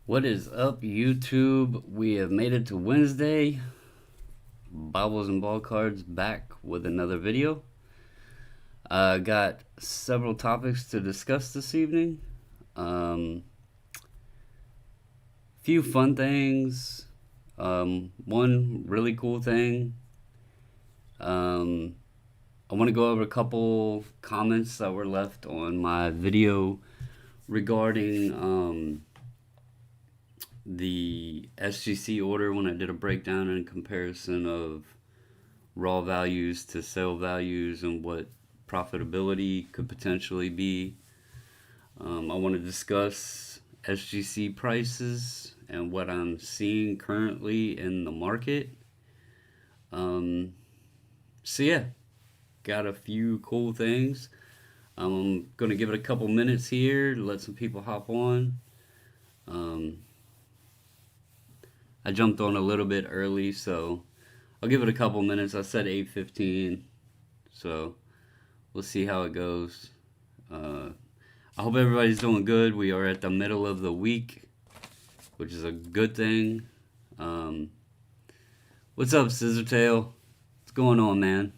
What is up, YouTube? We have made it to Wednesday. Bobbles and Ball Cards back with another video. Got several topics to discuss this evening. Few fun things. One really cool thing. I want to go over a couple comments that were left on my video regarding the SGC order when I did a breakdown and comparison of raw values to sale values and what profitability could potentially be. I want to discuss SGC prices and what I'm seeing currently in the market. So yeah, got a few cool things. I'm going to give it a couple minutes here to let some people hop on. I jumped on a little bit early, so I'll give it a couple minutes. I said 8:15, so we'll see how it goes. I hope everybody's doing good. We are at the middle of the week, which is a good thing. What's up, Scissortail? What's going on, man?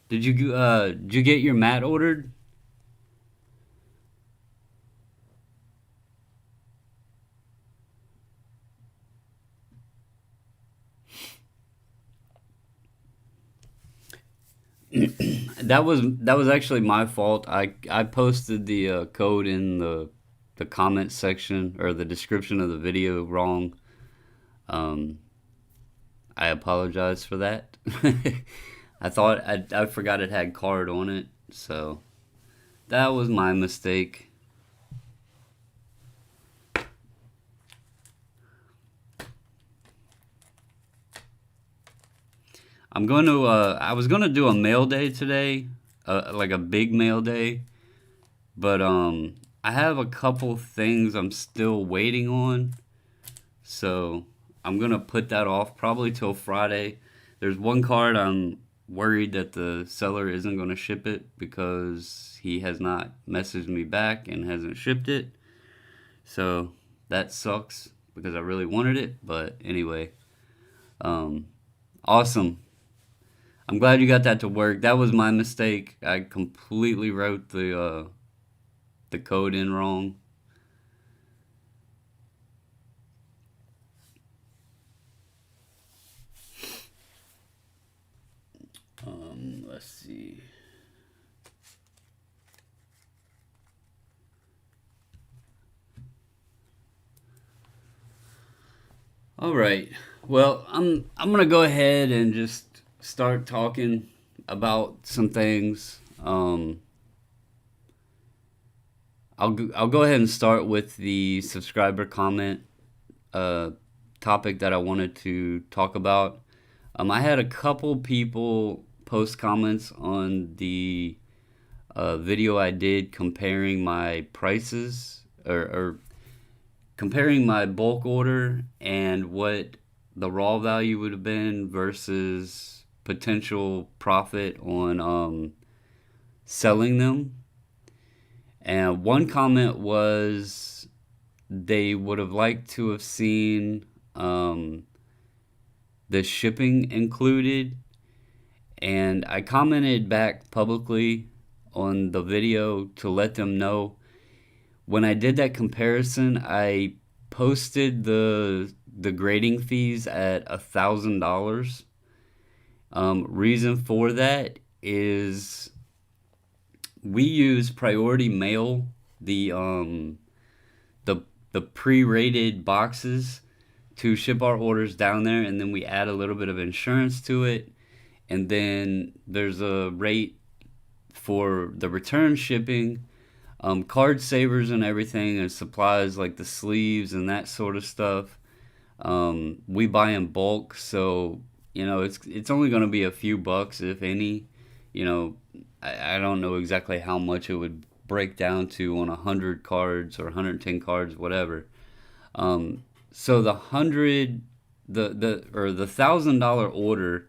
Did you get your mat ordered? That was actually my fault. I posted the code in the comment section or the description of the video wrong. I apologize for that. I thought I forgot it had card on it, so that was my mistake. I was gonna do a mail day today, like a big mail day, but I have a couple things I'm still waiting on, so I'm gonna put that off probably till Friday. There's one card I'm worried that the seller isn't gonna ship it because he has not messaged me back and hasn't shipped it, so that sucks because I really wanted it. But anyway, awesome. I'm glad you got that to work. That was my mistake. I completely wrote the code in wrong. Let's see. All right. Well, I'm gonna go ahead and just start talking about some things. I'll go ahead and start with the subscriber comment topic that I wanted to talk about. I had a couple people post comments on the video I did comparing my prices or comparing my bulk order and what the raw value would have been versus potential profit on selling them. And one comment was they would have liked to have seen the shipping included. And I commented back publicly on the video to let them know when I did that comparison, I posted the grading fees at $1,000. Reason for that is we use priority mail, the pre-rated boxes to ship our orders down there, and then we add a little bit of insurance to it, and then there's a rate for the return shipping, card savers and everything, and supplies like the sleeves and that sort of stuff. We buy in bulk, so it's only going to be a few bucks, if any. I don't know exactly how much it would break down to on 100 cards or 110 cards, whatever. So the $1,000 order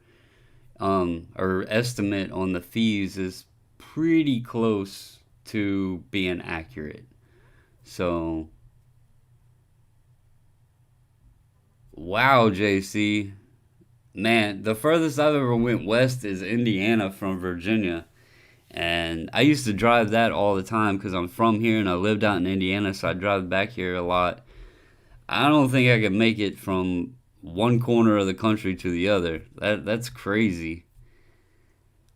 or estimate on the fees is pretty close to being accurate. So, wow, JC. Man, the furthest I've ever went west is Indiana from Virginia. And I used to drive that all the time because I'm from here and I lived out in Indiana, so I drive back here a lot. I don't think I could make it from one corner of the country to the other. That's crazy.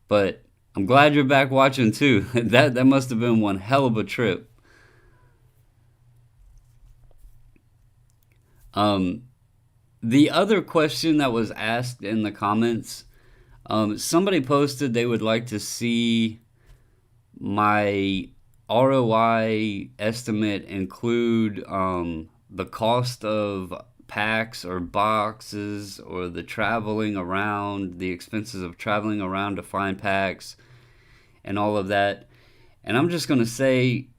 But I'm glad you're back watching too. That must have been one hell of a trip. Um, the other question that was asked in the comments, somebody posted they would like to see my ROI estimate include the cost of packs or boxes or the traveling around, the expenses of traveling around to find packs and all of that. And I'm just going to say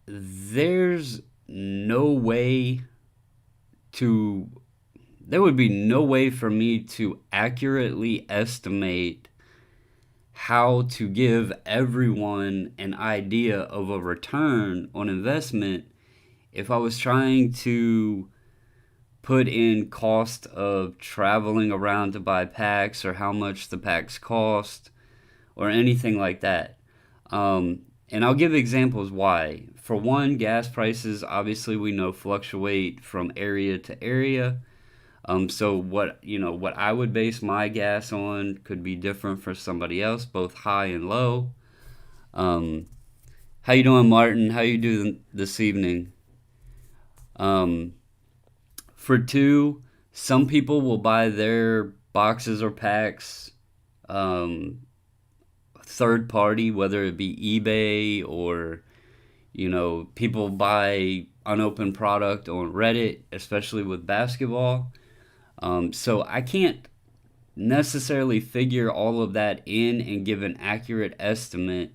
there's no way to, there would be no way for me to accurately estimate how to give everyone an idea of a return on investment if I was trying to put in cost of traveling around to buy packs or how much the packs cost or anything like that. And I'll give examples why. For one, gas prices obviously we know fluctuate from area to area. So what I would base my gas on could be different for somebody else, both high and low. Um, how you doing, Martin? How you doing this evening? Um, for two, some people will buy their boxes or packs um, third party, whether it be eBay or people buy unopened product on Reddit, especially with basketball. So I can't necessarily figure all of that in and give an accurate estimate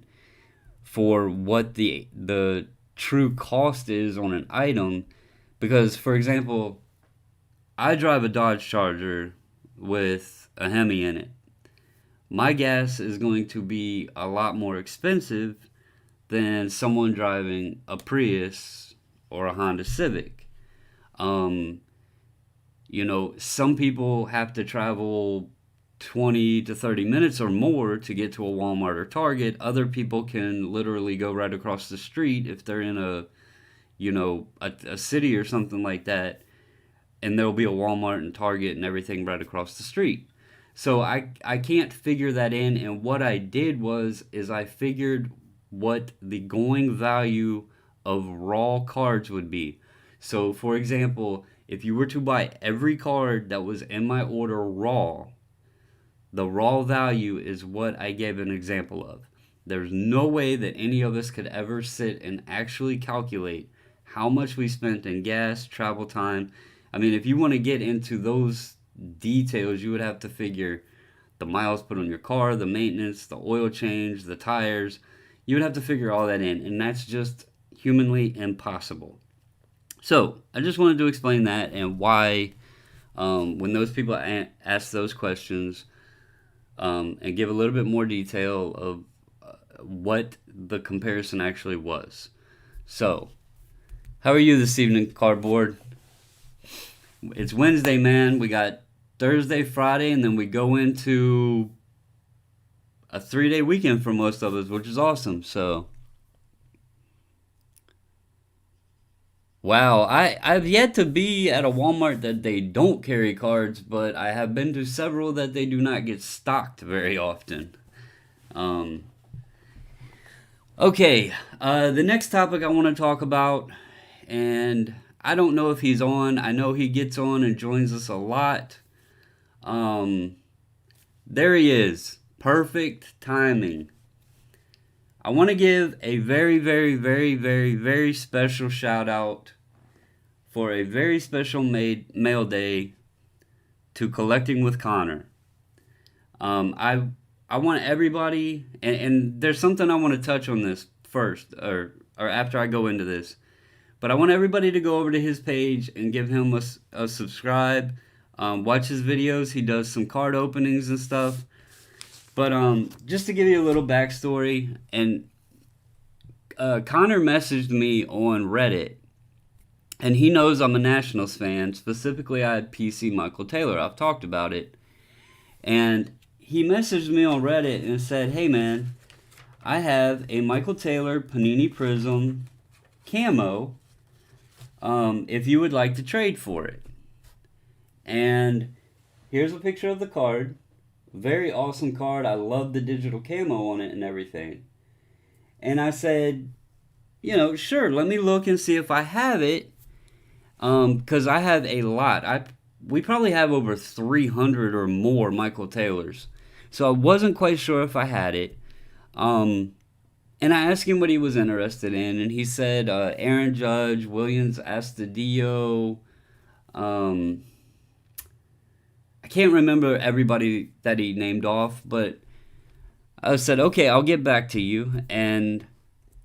for what the true cost is on an item because, for example, I drive a Dodge Charger with a Hemi in it. My gas is going to be a lot more expensive than someone driving a Prius or a Honda Civic. Um, some people have to travel 20 to 30 minutes or more to get to a Walmart or Target. Other people can literally go right across the street if they're in a city or something like that, and there'll be a Walmart and Target and everything right across the street. So I can't figure that in, and what I did is I figured what the going value of raw cards would be. So, for example, if you were to buy every card that was in my order raw, the raw value is what I gave an example of. There's no way that any of us could ever sit and actually calculate how much we spent in gas, travel time. I mean, if you want to get into those details, you would have to figure the miles put on your car, the maintenance, the oil change, the tires. You would have to figure all that in, and that's just humanly impossible. So, I just wanted to explain that and why, when those people ask those questions, and give a little bit more detail of what the comparison actually was. So, how are you this evening, Cardboard? It's Wednesday, man. We got Thursday, Friday, and then we go into a 3-day weekend for most of us, which is awesome. So, wow, I've yet to be at a Walmart that they don't carry cards, but I have been to several that they do not get stocked very often. Um, okay, the next topic I want to talk about, and I don't know if he's on. I know he gets on and joins us a lot. There he is. Perfect timing. I want to give a very, very, very, very, very special shout out for a very special Mailday to Collecting with Connor. I want everybody, and there's something I want to touch on this first, or after I go into this. But I want everybody to go over to his page and give him a subscribe. Watch his videos. He does some card openings and stuff. But just to give you a little backstory, and Connor messaged me on Reddit, and he knows I'm a Nationals fan. Specifically, I had PC Michael Taylor. I've talked about it. And he messaged me on Reddit and said, hey man, I have a Michael Taylor Panini Prism camo, if you would like to trade for it. And here's a picture of the card. Very awesome card. I love the digital camo on it and everything. And I said, sure, let me look and see if I have it. Because I have a lot. We probably have over 300 or more Michael Taylors. So I wasn't quite sure if I had it. And I asked him what he was interested in, and he said Aaron Judge, Williams Astudillo. I can't remember everybody that he named off, but I said, okay, I'll get back to you. And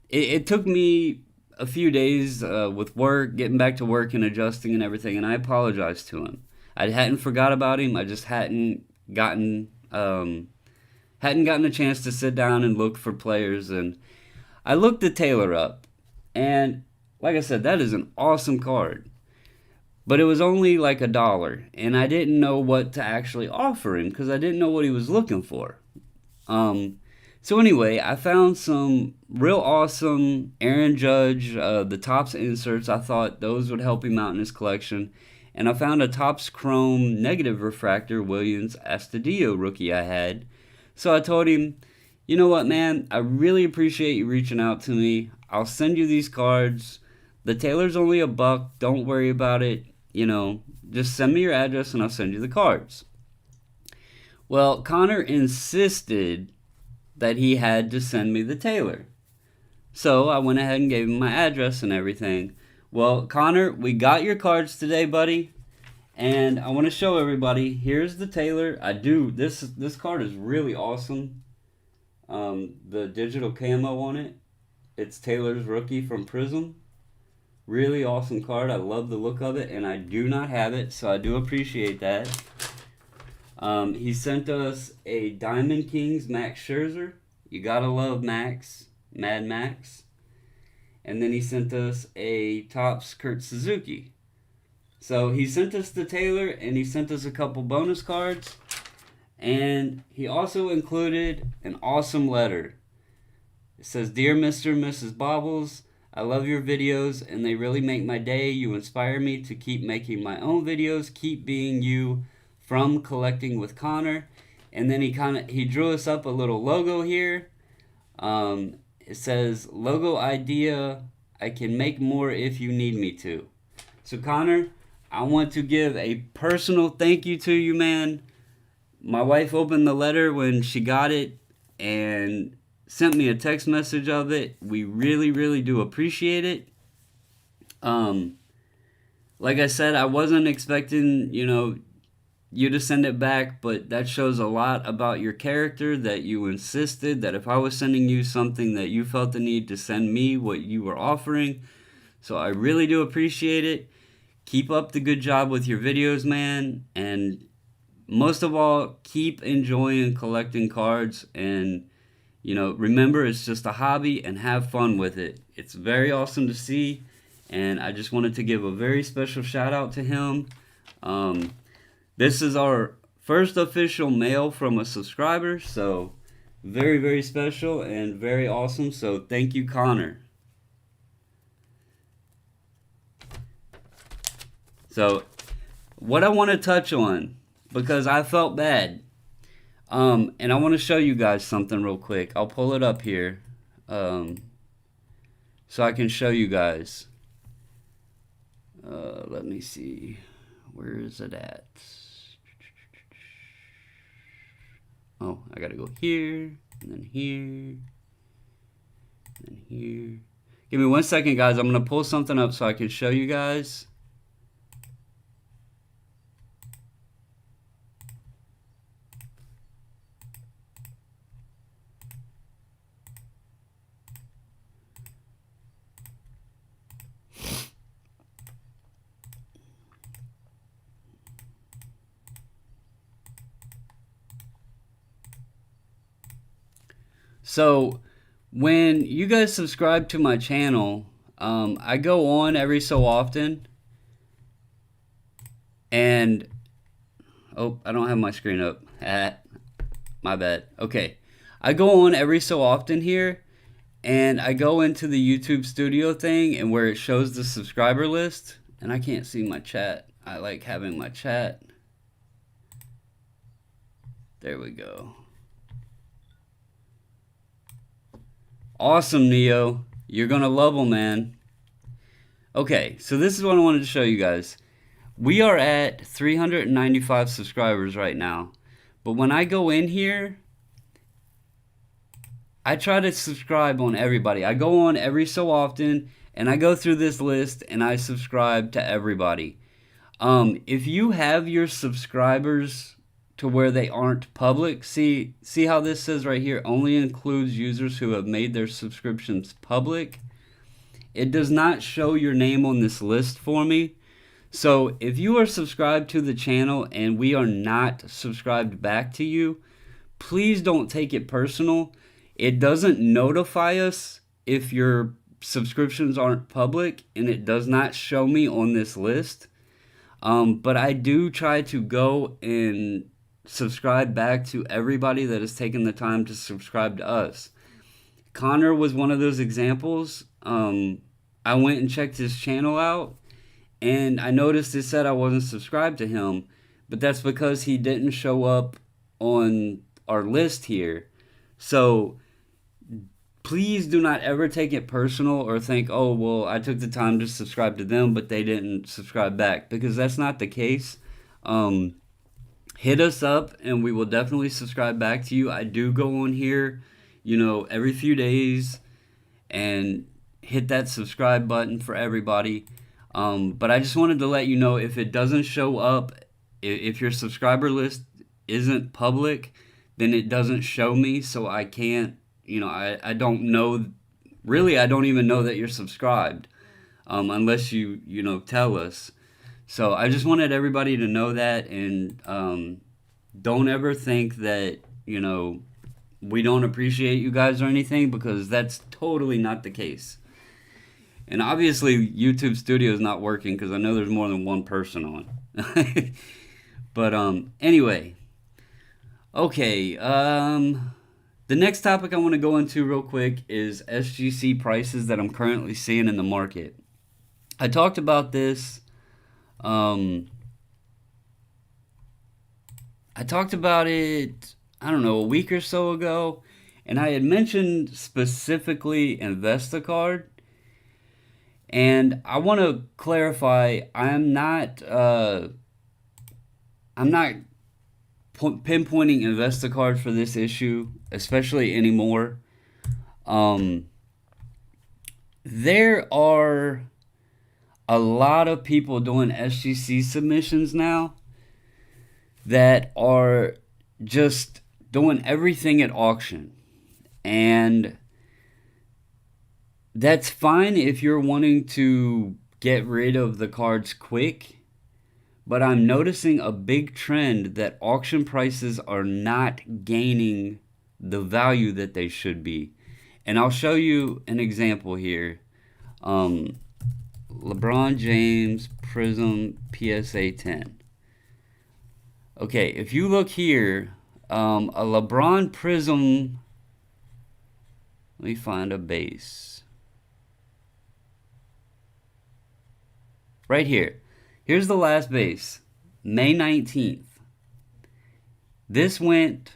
it took me a few days with work, getting back to work and adjusting and everything, and I apologized to him. I hadn't forgot about him. I just hadn't gotten a chance to sit down and look for players. And I looked the Taylor up, and like I said, that is an awesome card. But it was only like $1, and I didn't know what to actually offer him because I didn't know what he was looking for. So anyway, I found some real awesome Aaron Judge, the Topps inserts. I thought those would help him out in his collection. And I found a Topps Chrome negative refractor Williams Astudillo rookie I had. So I told him, you know what, man, I really appreciate you reaching out to me. I'll send you these cards. The Taylor's only $1. Don't worry about it. Just send me your address and I'll send you the cards. Well, Connor insisted that he had to send me the Taylor. So I went ahead and gave him my address and everything. Well, Connor, we got your cards today, buddy. And I want to show everybody. Here's the Taylor. This card is really awesome. The digital camo on it. It's Taylor's rookie from Prism. Really awesome card. I love the look of it, and I do not have it, so I do appreciate that. He sent us a Diamond Kings Max Scherzer. You gotta love Max, Mad Max. And then he sent us a Topps Kurt Suzuki. So he sent us the Taylor, and he sent us a couple bonus cards. And he also included an awesome letter. It says, Dear Mr. and Mrs. Bobbles, I love your videos, and they really make my day. You inspire me to keep making my own videos. Keep being you. From Collecting with Connor. And then he drew us up a little logo here. It says, logo idea, I can make more if you need me to. So Connor, I want to give a personal thank you to you, man. My wife opened the letter when she got it and sent me a text message of it. We really, really do appreciate it. Like I said, I wasn't expecting, you to send it back, but that shows a lot about your character, that you insisted that if I was sending you something that you felt the need to send me what you were offering. So I really do appreciate it. Keep up the good job with your videos, man, and most of all, keep enjoying collecting cards, and remember, it's just a hobby, and have fun with it. It's very awesome to see, and I just wanted to give a very special shout out to him. This is our first official mail from a subscriber, so very, very special and very awesome. So thank you, Connor. So what I want to touch on, because I felt bad, and I want to show you guys something real quick. I'll pull it up here so I can show you guys. Let me see. Where is it at? Oh, I gotta go here, and then here, and then here. Give me 1 second, guys. I'm gonna pull something up so I can show you guys. So when you guys subscribe to my channel, I go on every so often, and oh, I don't have my screen up. My bad. Okay, I go on every so often here, and I go into the YouTube studio thing, and where it shows the subscriber list, and I can't see my chat. I like having my chat. There we go. Awesome, Neo. You're gonna love them, man. Okay, so this is what I wanted to show you guys. We are at 395 subscribers right now. But when I go in here, I try to subscribe on everybody. I go on every so often, and I go through this list, and I subscribe to everybody. If you have your subscribers to where they aren't public, see how this says right here, only includes users who have made their subscriptions public. It does not show your name on this list for me. So if you are subscribed to the channel and we are not subscribed back to you, please don't take it personal. It doesn't notify us if your subscriptions aren't public, and it does not show me on this list. But I do try to go and subscribe back to everybody that has taken the time to subscribe to us. Connor was one of those examples. I went and checked his channel out, and I noticed it said I wasn't subscribed to him, but that's because he didn't show up on our list here. So please do not ever take it personal or think, oh, well, I took the time to subscribe to them, but they didn't subscribe back, because that's not the case. Hit us up, and we will definitely subscribe back to you. I do go on here, every few days and hit that subscribe button for everybody. But I just wanted to let you know, if it doesn't show up, if your subscriber list isn't public, then it doesn't show me, so I can't, I don't know, really, I don't even know that you're subscribed, unless you tell us. So I just wanted everybody to know that, and don't ever think that, we don't appreciate you guys or anything, because that's totally not the case. And obviously YouTube Studio is not working, because I know there's more than one person on. But anyway, okay, the next topic I want to go into real quick is SGC prices that I'm currently seeing in the market. I talked about this. I talked about it, I don't know, a week or so ago, and I had mentioned specifically Investacard. And I want to clarify, I'm not pinpointing Investacard for this issue, especially anymore. There are a lot of people doing SGC submissions now that are just doing everything at auction. And that's fine if you're wanting to get rid of the cards quick, but I'm noticing a big trend that auction prices are not gaining the value that they should be. And I'll show you an example here. LeBron James Prism PSA 10. Okay, if you look here, a LeBron Prism, let me find a base. Right here. Here's the last base, May 19th. This went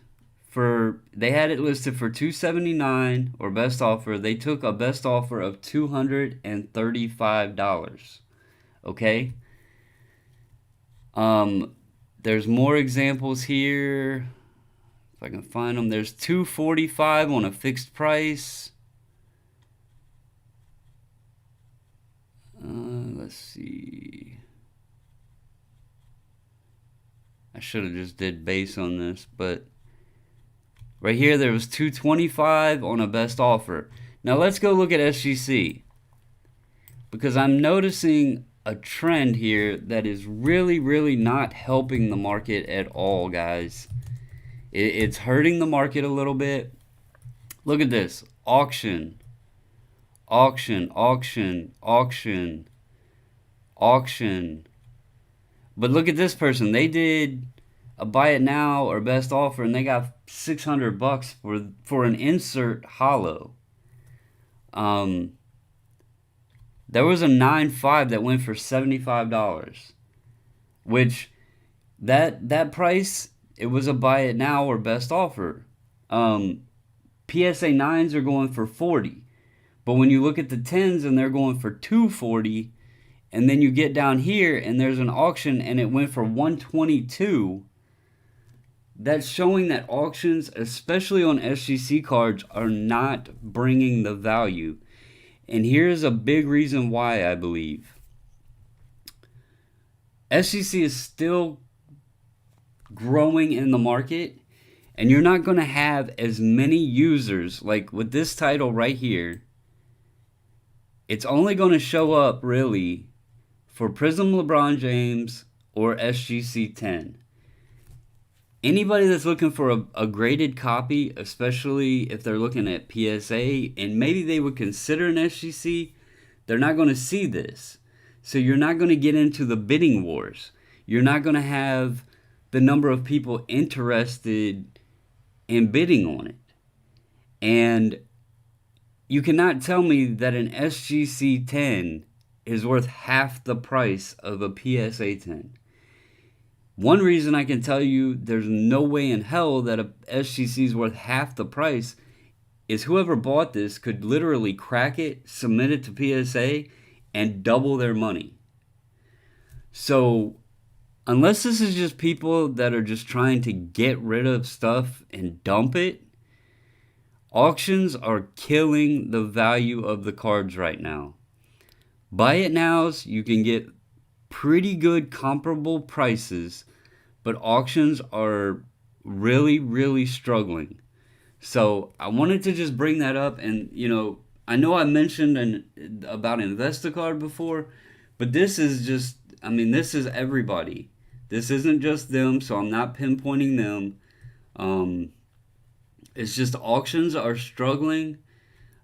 for, they had it listed for $279 or best offer. They took a best offer of $235. Okay? There's more examples here. If I can find them. There's $245 on a fixed price. Let's see. I should have just did base on this, but right here there was $225 on a best offer. Now let's go look at SGC, because I'm noticing a trend here that is really not helping the market at all, guys. It's hurting the market a little bit. Look at this. auction, auction, auction, auction, auction. But look at this person. They did a buy it now or best offer, and they got $600 for an insert hollow. There was a 9.5 that went for $75, which that price, it was a buy it now or best offer. PSA 9s are going for 40, but when you look at the 10s and they're going for 240, and then you get down here and there's an auction and it went for 122. That's showing that auctions, especially on SGC cards, are not bringing the value. And here's a big reason why I believe. SGC is still growing in the market, and you're not going to have as many users. Like with this title right here, it's only going to show up really for Prism LeBron James or SGC 10. Anybody that's looking for a graded copy, especially if they're looking at PSA and maybe they would consider an SGC, they're not going to see this. So you're not going to get into the bidding wars. You're not going to have the number of people interested in bidding on it. And you cannot tell me that an SGC 10 is worth half the price of a PSA 10. One reason I can tell you there's no way in hell that a SGC is worth half the price is whoever bought this could literally crack it, submit it to PSA, and double their money. So unless this is just people that are just trying to get rid of stuff and dump it, auctions are killing the value of the cards right now. Buy it nows, you can get pretty good comparable prices, but auctions are really, really struggling. So I wanted to just bring that up. And I know I mentioned about InvestaCard before, but this is just, this is everybody. This isn't just them, so I'm not pinpointing them. It's just auctions are struggling.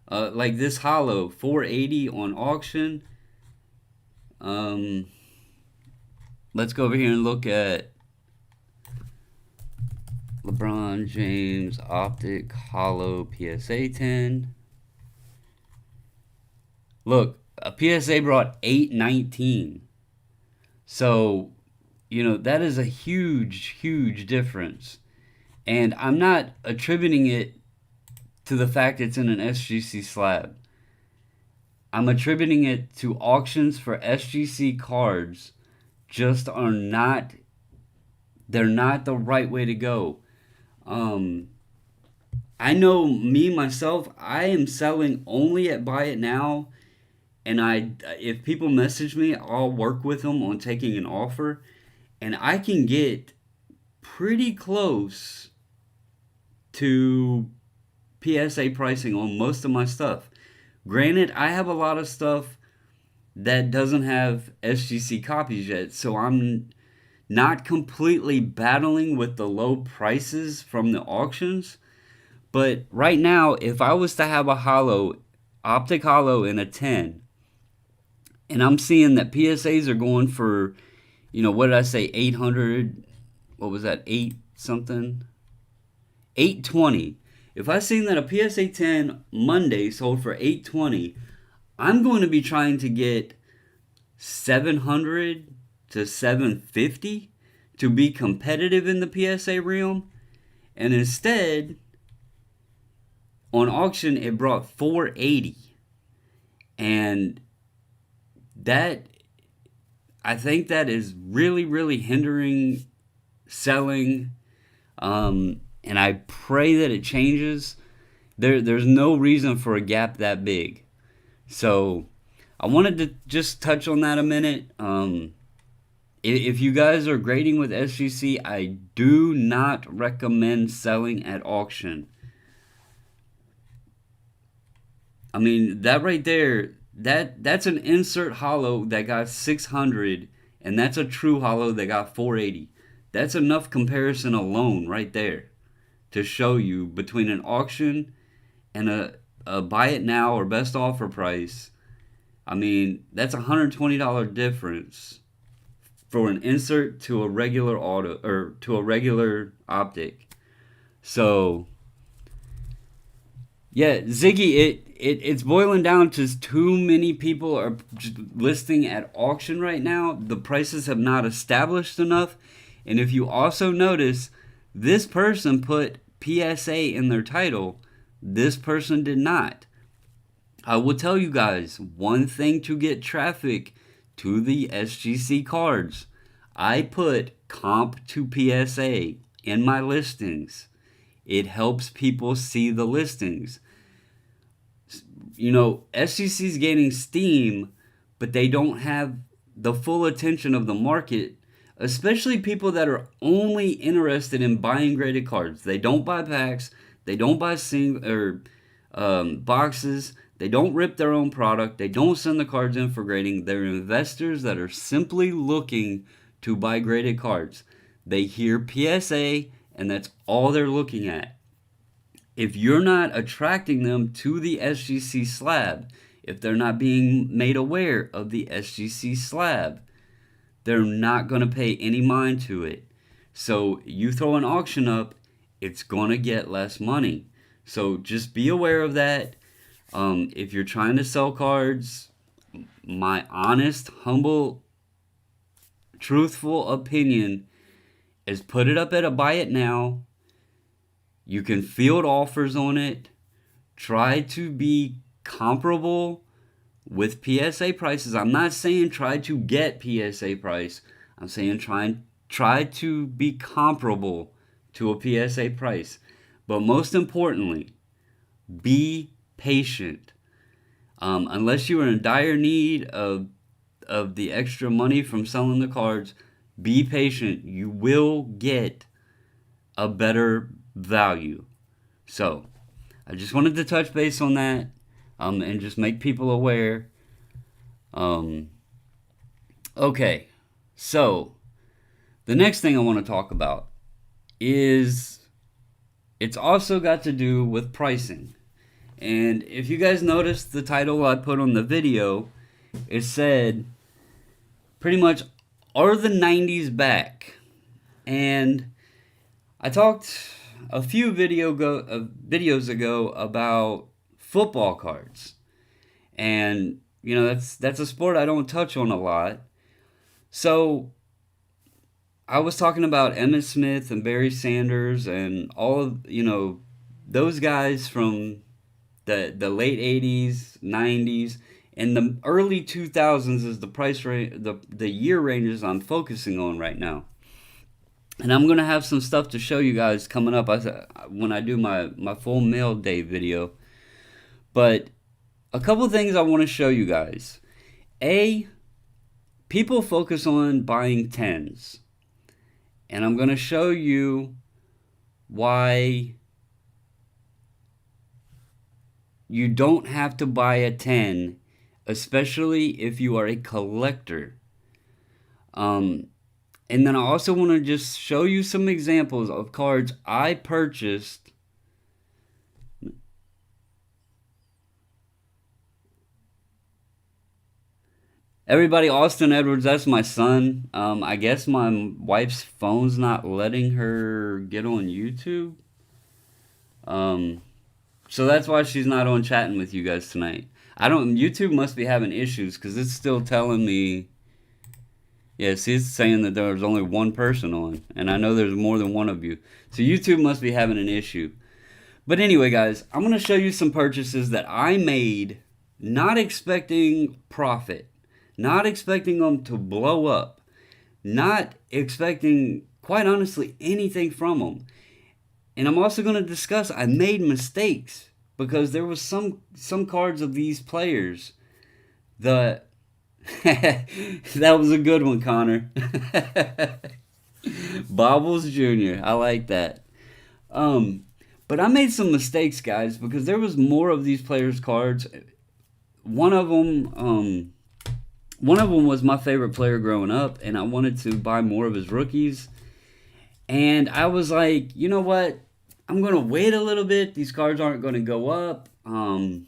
Like this hollow, 480 on auction. Let's go over here and look at LeBron James Optic Hollow PSA 10. Look, a PSA brought 819. So, that is a huge, huge difference. And I'm not attributing it to the fact it's in an SGC slab. I'm attributing it to auctions for SGC cards just are not, they're not the right way to go. I know me, myself, I am selling only at Buy It Now. And if people message me, I'll work with them on taking an offer. And I can get pretty close to PSA pricing on most of my stuff. Granted, I have a lot of stuff that doesn't have SGC copies yet, so I'm not completely battling with the low prices from the auctions. But right now, if I was to have a hollow, optic hollow in a 10, and I'm seeing that PSAs are going for, what did I say, 800, what was that, 8 something? 820. If I seen that a PSA 10 Monday sold for 820, I'm going to be trying to get 700 to 750 to be competitive in the PSA realm. And instead, on auction, it brought 480. And that, I think that is really, really hindering selling. And I pray that it changes. There's no reason for a gap that big. So I wanted to just touch on that a minute. If you guys are grading with SGC, I do not recommend selling at auction. That right there, that's an insert hollow that got 600, and that's a true hollow that got 480. That's enough comparison alone right there to show you between an auction and a buy it now or best offer price, I mean, that's $120 difference for an insert to a regular auto or to a regular optic. So yeah, Ziggy, it's boiling down to too many people are just listing at auction right now. The prices have not established enough. And if you also notice, this person put PSA in their title. This person did not. I will tell you guys one thing to get traffic to the SGC cards. I put comp to PSA in my listings. It helps people see the listings. You know, SGC's gaining steam, but they don't have the full attention of the market, especially people that are only interested in buying graded cards. They don't buy packs, they don't buy boxes, they don't rip their own product, they don't send the cards in for grading. They're investors that are simply looking to buy graded cards. They hear PSA, and that's all they're looking at. If you're not attracting them to the SGC slab, if they're not being made aware of the SGC slab, they're not going to pay any mind to it. So you throw an auction up, it's going to get less money. So just be aware of that. If you're trying to sell cards, my honest, humble, truthful opinion is put it up at a buy it now. You can field offers on it. Try to be comparable with PSA prices. I'm not saying try to get PSA price. I'm saying try to be comparable to a PSA price. But most importantly, be patient. Unless you are in dire need of the extra money from selling the cards, be patient. You will get a better value. So I just wanted to touch base on that, and just make people aware. Okay, so the next thing I want to talk about is it's also got to do with pricing. And if you guys noticed the title I put on the video, it said pretty much, are the 90s back? And I talked a few videos ago about football cards, and you know that's a sport I don't touch on a lot. So I was talking about Emmitt Smith and Barry Sanders and all of those guys from the late 80s, 90s, and the early 2000s is the price range, the year ranges I'm focusing on right now. And I'm going to have some stuff to show you guys coming up when I do my full Mailday video. But a couple things I want to show you guys. People focus on buying 10s. And I'm going to show you why you don't have to buy a 10, especially if you are a collector. And then I also want to just show you some examples of cards I purchased. Everybody, Austin Edwards, that's my son. I guess my wife's phone's not letting her get on YouTube. So that's why she's not on chatting with you guys tonight. YouTube must be having issues because it's still telling me. Yes, he's saying that there was only one person on, and I know there's more than one of you. So YouTube must be having an issue. But anyway, guys, I'm going to show you some purchases that I made not expecting profit, not expecting them to blow up, not expecting, quite honestly, anything from them. And I'm also going to discuss I made mistakes because there was some cards of these players that that was a good one, Connor. Bobbles Jr. I like that. But I made some mistakes, guys, because there was more of these players' cards. One of them was my favorite player growing up, and I wanted to buy more of his rookies. And I was like, you know what? I'm going to wait a little bit. These cards aren't going to go up. I'll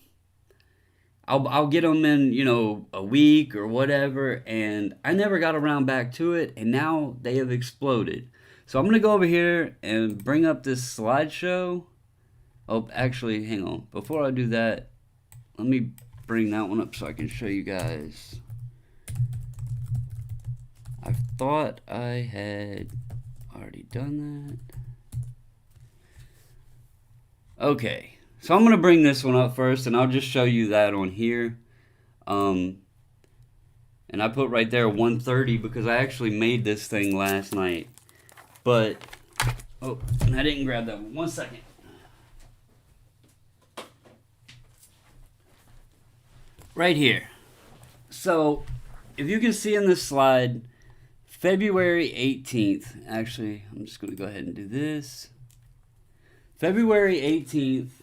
get them in, a week or whatever, and I never got around back to it, and now they have exploded. So I'm gonna go over here and bring up this slideshow. Oh, actually, hang on. Before I do that, let me bring that one up so I can show you guys. I thought I had already done that. Okay, so I'm gonna bring this one up first, and I'll just show you that on here. And I put right there 130 because I actually made this thing last night. But oh, and I didn't grab that one. 1 second. Right here. So if you can see in this slide, February 18th. Actually, I'm just gonna go ahead and do this. February 18th,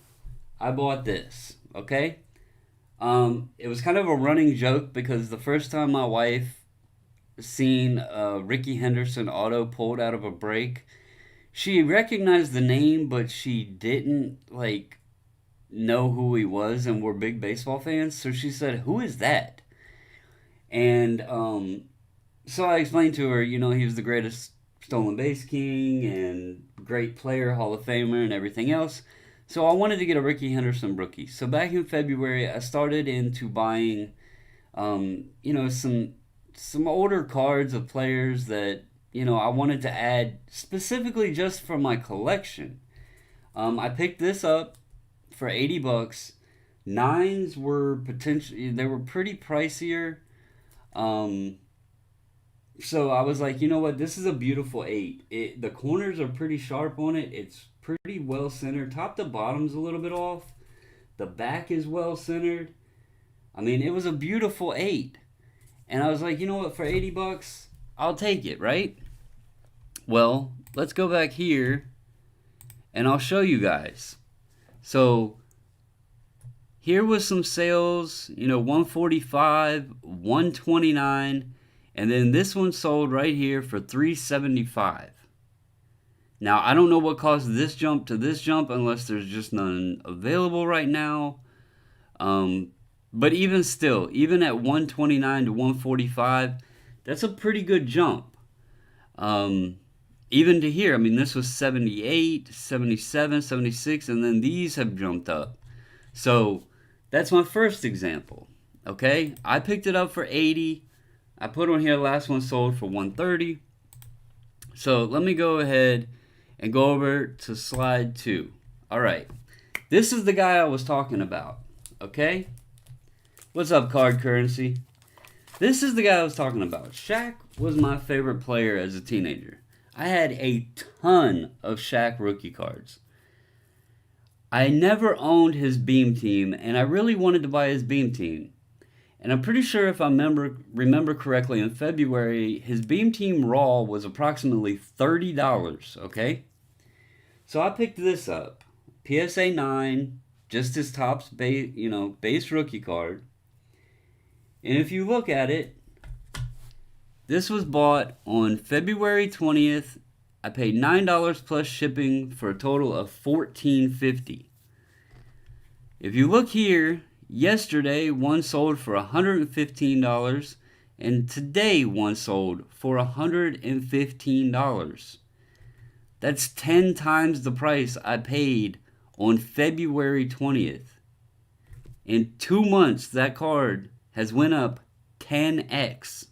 I bought this, okay? It was kind of a running joke because the first time my wife seen a Ricky Henderson auto pulled out of a break, she recognized the name, but she didn't, know who he was, and we're big baseball fans, so she said, "Who is that?" And, so I explained to her, he was the greatest stolen base king and great player, Hall of Famer, and everything else. So I wanted to get a Ricky Henderson rookie. So back in February, I started into buying, some older cards of players that I wanted to add specifically just for my collection. I picked this up for $80. Nines were they were pretty pricier. So I was like, you know what? This is a beautiful 8. The corners are pretty sharp on it. It's pretty well centered. Top to bottom's a little bit off. The back is well centered. I mean, it was a beautiful 8. And I was like, you know what? For $80, I'll take it, right? Well, let's go back here and I'll show you guys. So here was some sales, 145, 129, and then this one sold right here for $375. Now, I don't know what caused this jump to this jump unless there's just none available right now. But even still, even at 129 to 145, that's a pretty good jump. Even to here, I mean, this was 78, 77, 76, and then these have jumped up. So that's my first example, okay? I picked it up for 80. I put on here, last one sold for 130. So let me go ahead and go over to slide 2. All right, this is the guy I was talking about, okay? What's up, Card Currency? This is the guy I was talking about. Shaq was my favorite player as a teenager. I had a ton of Shaq rookie cards. I never owned his Beam Team, and I really wanted to buy his Beam Team. And I'm pretty sure if I remember correctly, in February, his Beam Team Raw was approximately $30, okay? So I picked this up. PSA 9, just his Topps base rookie card. And if you look at it, this was bought on February 20th. I paid $9 plus shipping for a total of $14.50. If you look here, yesterday one sold for $115, and today one sold for $115. That's 10 times the price I paid on February 20th. In 2 months, that card has went up 10x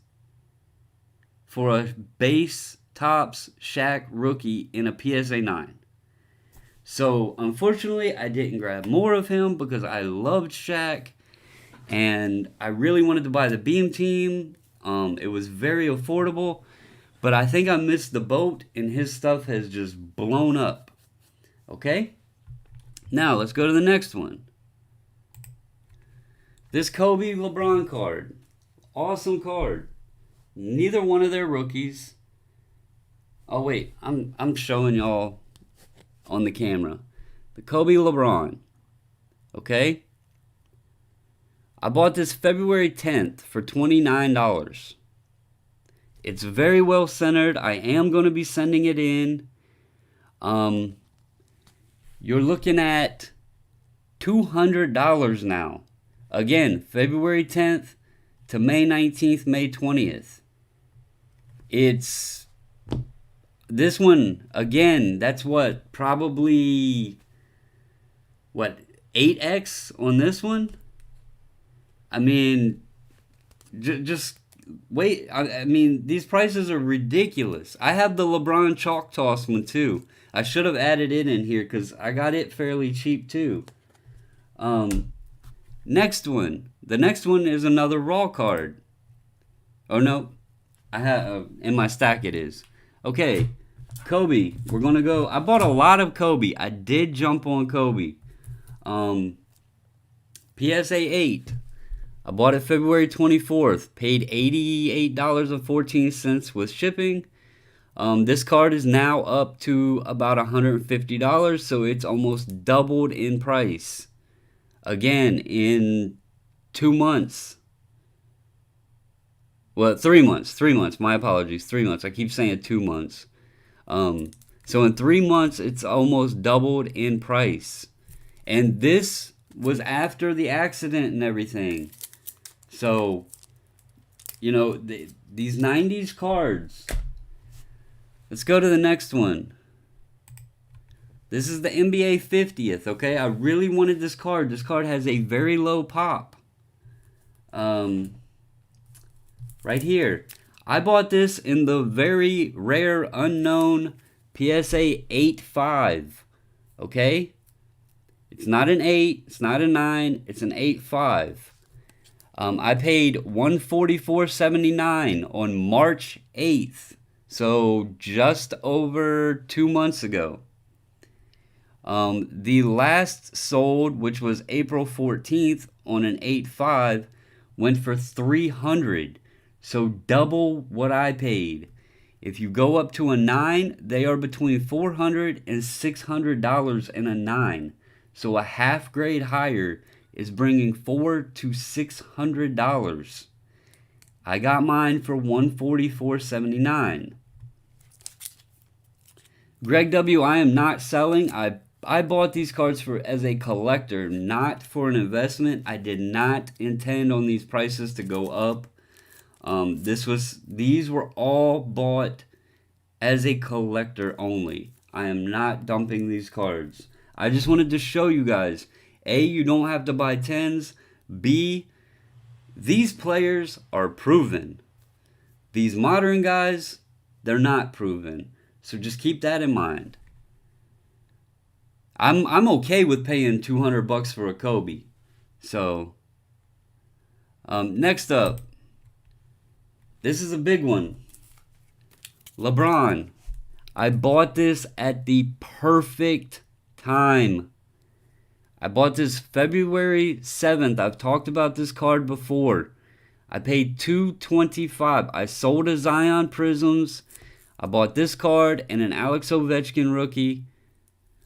for a base Topps Shaq rookie in a PSA 9. So, unfortunately, I didn't grab more of him because I loved Shaq, and I really wanted to buy the Beam Team. It was very affordable, but I think I missed the boat, and his stuff has just blown up. Okay? Now, let's go to the next one. This Kobe LeBron card. Awesome card. Neither one of their rookies. Oh, wait. I'm showing y'all on the camera. The Kobe LeBron. Okay? I bought this February 10th for $29. It's very well centered. I am going to be sending it in. You're looking at $200 now. Again, February 10th to May 19th, May 20th. It's this one, again, that's what, probably, what, 8x on this one? I mean, just wait. I mean, these prices are ridiculous. I have the LeBron Chalk Toss one too. I should have added it in here because I got it fairly cheap too. Next one. The next one is another raw card. Oh no, I have in my stack it is. Okay, Kobe. We're gonna go. I bought a lot of Kobe. I did jump on Kobe. PSA 8. I bought it February 24th. Paid $88.14 with shipping. This card is now up to about $150, so it's almost doubled in price. Again, in 2 months. Well, 3 months. 3 months. My apologies. 3 months. I keep saying 2 months. So in 3 months, it's almost doubled in price. And this was after the accident and everything. So, you know, these 90s cards. Let's go to the next one. This is the NBA 50th, okay? I really wanted this card. This card has a very low pop. Right here. I bought this in the very rare unknown PSA 8.5, okay? It's not an 8, it's not a 9, it's an 8.5. I paid $144.79 on March 8th, so just over 2 months ago. The last sold, which was April 14th on an 8.5, went for $300, so double what I paid. If you go up to a 9, they are between $400 and $600 in a 9. So a half grade higher is bringing $400 to $600. I got mine for $144.79. Greg W, I am not selling. I bought these cards as a collector, not for an investment. I did not intend on these prices to go up. These were all bought as a collector only. I am not dumping these cards. I just wanted to show you guys, A, you don't have to buy 10s. B, these players are proven. These modern guys, they're not proven. So just keep that in mind. I'm okay with paying $200 for a Kobe. So, next up, this is a big one. LeBron. I bought this at the perfect time. I bought this February 7th. I've talked about this card before. I paid $225. I sold a Zion Prisms. I bought this card and an Alex Ovechkin rookie.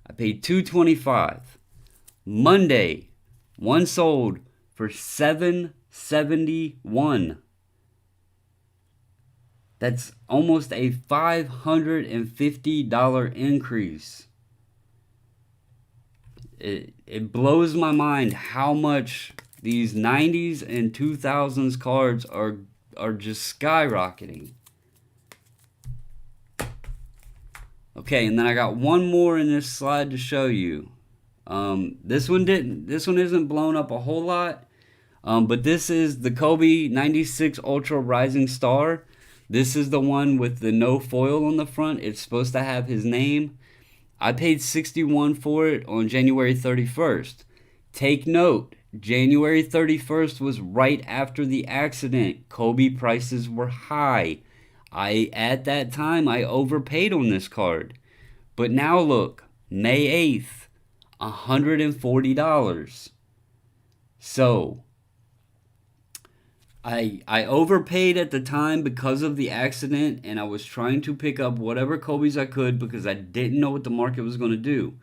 I paid $225. Monday, one sold for $771. That's almost a $550 increase. It blows my mind how much these 90s and 2000s cards are just skyrocketing. Okay, and then I got one more in this slide to show you. This one isn't blown up a whole lot, but this is the Kobe 96 Ultra Rising Star. This is the one with the no foil on the front. It's supposed to have his name. I paid $61 for it on January 31st. Take note, January 31st was right after the accident. Kobe prices were high. At that time, I overpaid on this card. But now look, May 8th, $140. So, I overpaid at the time because of the accident, and I was trying to pick up whatever Kobe's I could because I didn't know what the market was going to do.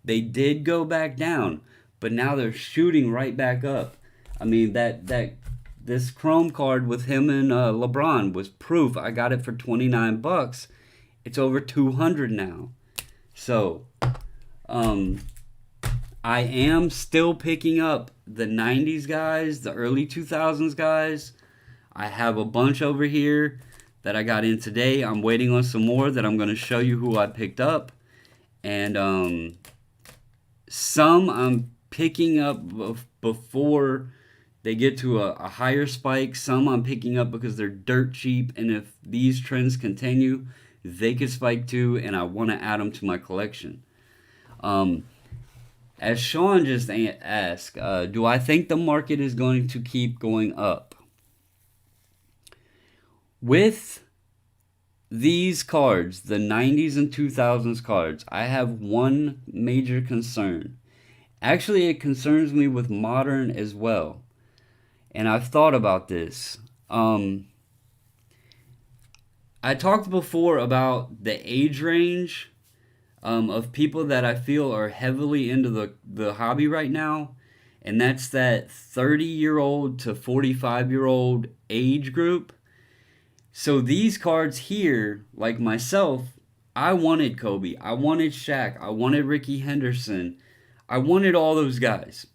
They did go back down, but now they're shooting right back up. I mean, this Chrome card with him and LeBron was proof. I got it for $29. It's over $200 now. So, I am still picking up the 90s guys, the early 2000s guys. I have a bunch over here that I got in today. I'm waiting on some more that I'm going to show you who I picked up. And some I'm picking up before they get to a higher spike. Some I'm picking up because they're dirt cheap. And if these trends continue, they could spike too. And I want to add them to my collection. As Sean just asked, do I think the market is going to keep going up? With these cards, the 90s and 2000s cards, I have one major concern. Actually, it concerns me with modern as well. And I've thought about this. I talked before about the age range of people that I feel are heavily into the hobby right now. And that's that 30-year-old to 45-year-old age group. So these cards here, like myself, I wanted Kobe, I wanted Shaq, I wanted Ricky Henderson, I wanted all those guys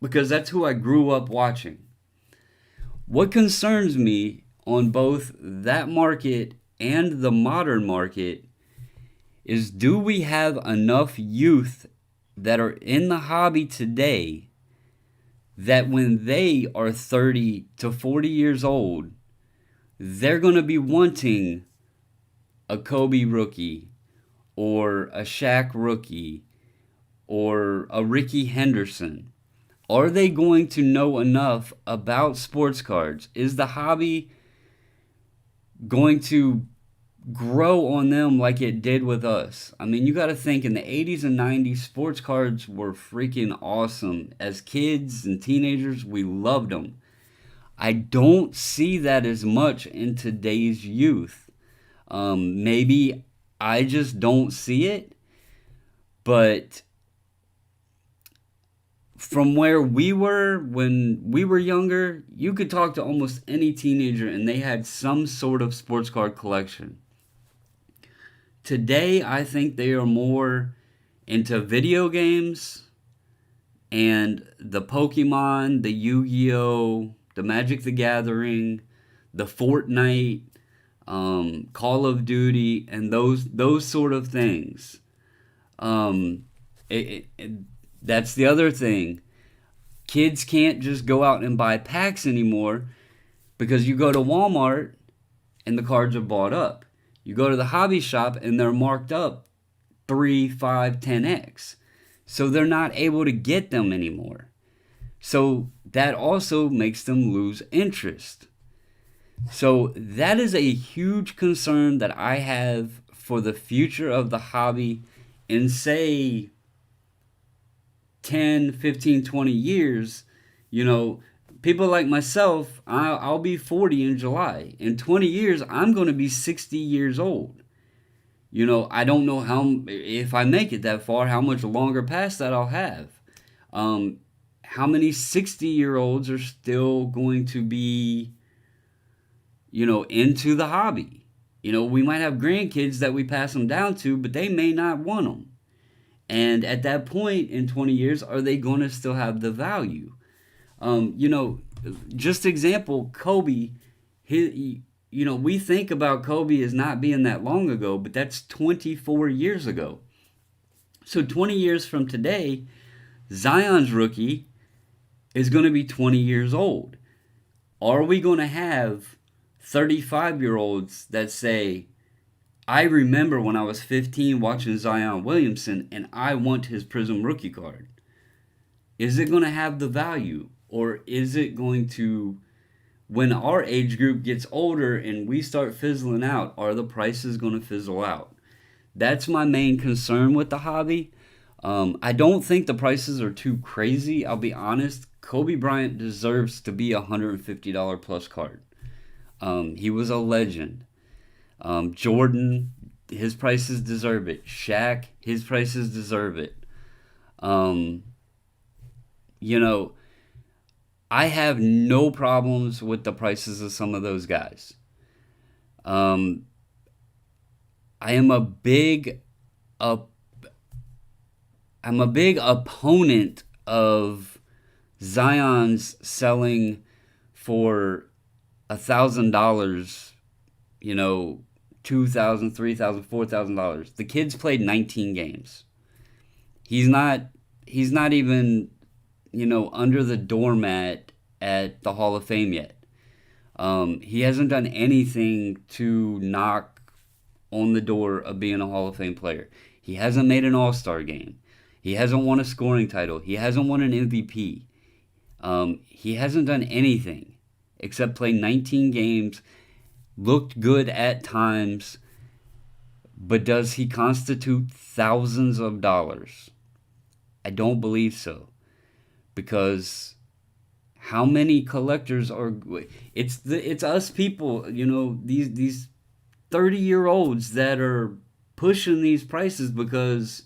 because that's who I grew up watching. What concerns me on both that market and the modern market is, do we have enough youth that are in the hobby today that when they are 30 to 40 years old, they're going to be wanting a Kobe rookie or a Shaq rookie or a Ricky Henderson? Are they going to know enough about sports cards? Is the hobby going to grow on them like it did with us? I mean, you got to think in the 80s and 90s, sports cards were freaking awesome. As kids and teenagers, we loved them. I don't see that as much in today's youth. Maybe I just don't see it. But from where we were when we were younger, you could talk to almost any teenager and they had some sort of sports card collection. Today, I think they are more into video games and the Pokemon, the Yu-Gi-Oh!, the Magic the Gathering, the Fortnite, Call of Duty, and those sort of things. That's the other thing. Kids can't just go out and buy packs anymore because you go to Walmart and the cards are bought up. You go to the hobby shop and they're marked up 3, 5, 10x. So they're not able to get them anymore. So that also makes them lose interest. So that is a huge concern that I have for the future of the hobby in, say, 10, 15, 20 years. You know, people like myself, I'll be 40 in July. In 20 years, I'm going to be 60 years old. You know, I don't know if I make it that far, how much longer past that I'll have. How many 60-year-olds are still going to be, into the hobby? We might have grandkids that we pass them down to, but they may not want them. And at that point in 20 years, are they going to still have the value? Just example, Kobe, we think about Kobe as not being that long ago, but that's 24 years ago. So 20 years from today, Zion's rookie is going to be 20 years old. Are we going to have 35-year-olds that say, I remember when I was 15 watching Zion Williamson and I want his Prism rookie card? Is it going to have the value? Or is it going to, when our age group gets older and we start fizzling out, are the prices going to fizzle out? That's my main concern with the hobby. I don't think the prices are too crazy. I'll be honest. Kobe Bryant deserves to be a $150 plus card. He was a legend. Jordan, his prices deserve it. Shaq, his prices deserve it. I have no problems with the prices of some of those guys. I am a big I'm a big opponent of Zion's selling for $1,000, you know, $2,000, $3,000, $4,000. The kid's played 19 games. He's not he's not even, under the doormat at the Hall of Fame yet. He hasn't done anything to knock on the door of being a Hall of Fame player. He hasn't made an All-Star game. He hasn't won a scoring title. He hasn't won an MVP. He hasn't done anything except play 19 games, looked good at times, but does he constitute thousands of dollars? I don't believe so. Because how many collectors are, it's us people, these 30-year-olds that are pushing these prices because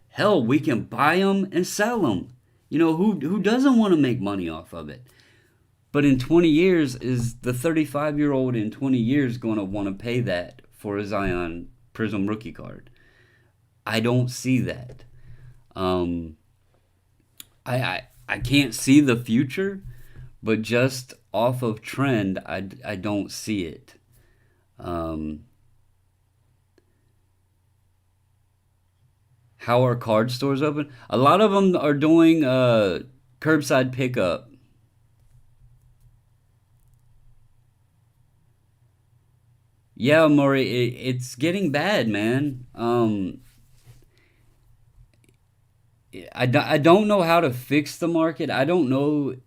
hell, we can buy them and sell them. Who doesn't want to make money off of it? But in 20 years, is the 35-year-old in 20 years going to want to pay that for a Zion Prism rookie card? I don't see that. I can't see the future, but just off of trend, I don't see it. How are card stores open? A lot of them are doing curbside pickup. Yeah, Maury, it's getting bad, man. I don't know how to fix the market. I don't know.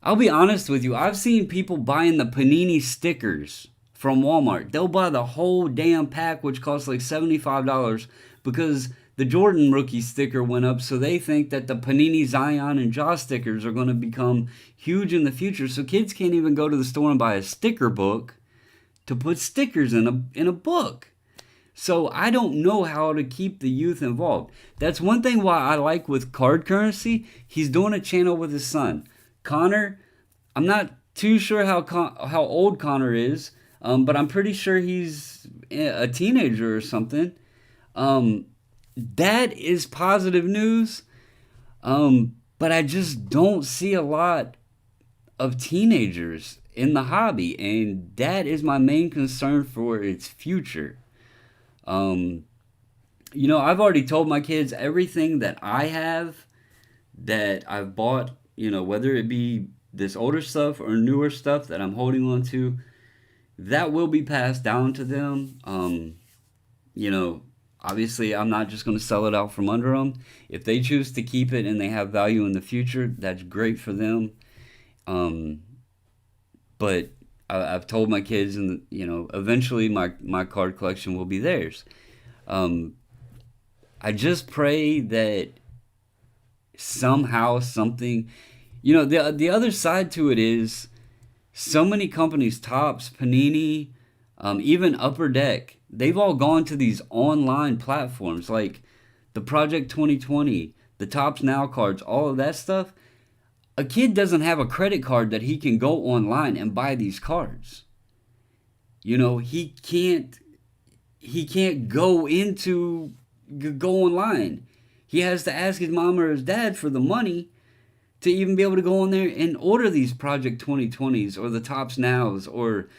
I'll be honest with you. I've seen people buying the Panini stickers from Walmart. They'll buy the whole damn pack, which costs like $75, because the Jordan rookie sticker went up. So they think that the Panini Zion and Jaw stickers are going to become huge in the future. So kids can't even go to the store and buy a sticker book to put stickers in a book. So I don't know how to keep the youth involved. That's one thing why I like with Card Currency. He's doing a channel with his son. Connor, I'm not too sure how old Connor is, but I'm pretty sure he's a teenager or something. That is positive news, but I just don't see a lot of teenagers in the hobby, and that is my main concern for its future. I've already told my kids everything that I have that I've bought, whether it be this older stuff or newer stuff that I'm holding on to, that will be passed down to them. Obviously I'm not just going to sell it out from under them. If they choose to keep it and they have value in the future, that's great for them. But I've told my kids, and eventually my card collection will be theirs. I just pray that somehow something, the other side to it is so many companies, Topps, Panini, even Upper Deck, they've all gone to these online platforms like the Project 2020, the Topps Now cards, all of that stuff. A kid doesn't have a credit card that he can go online and buy these cards. He can't go online. He has to ask his mom or his dad for the money to even be able to go on there and order these Project 2020s or the Topps Nows or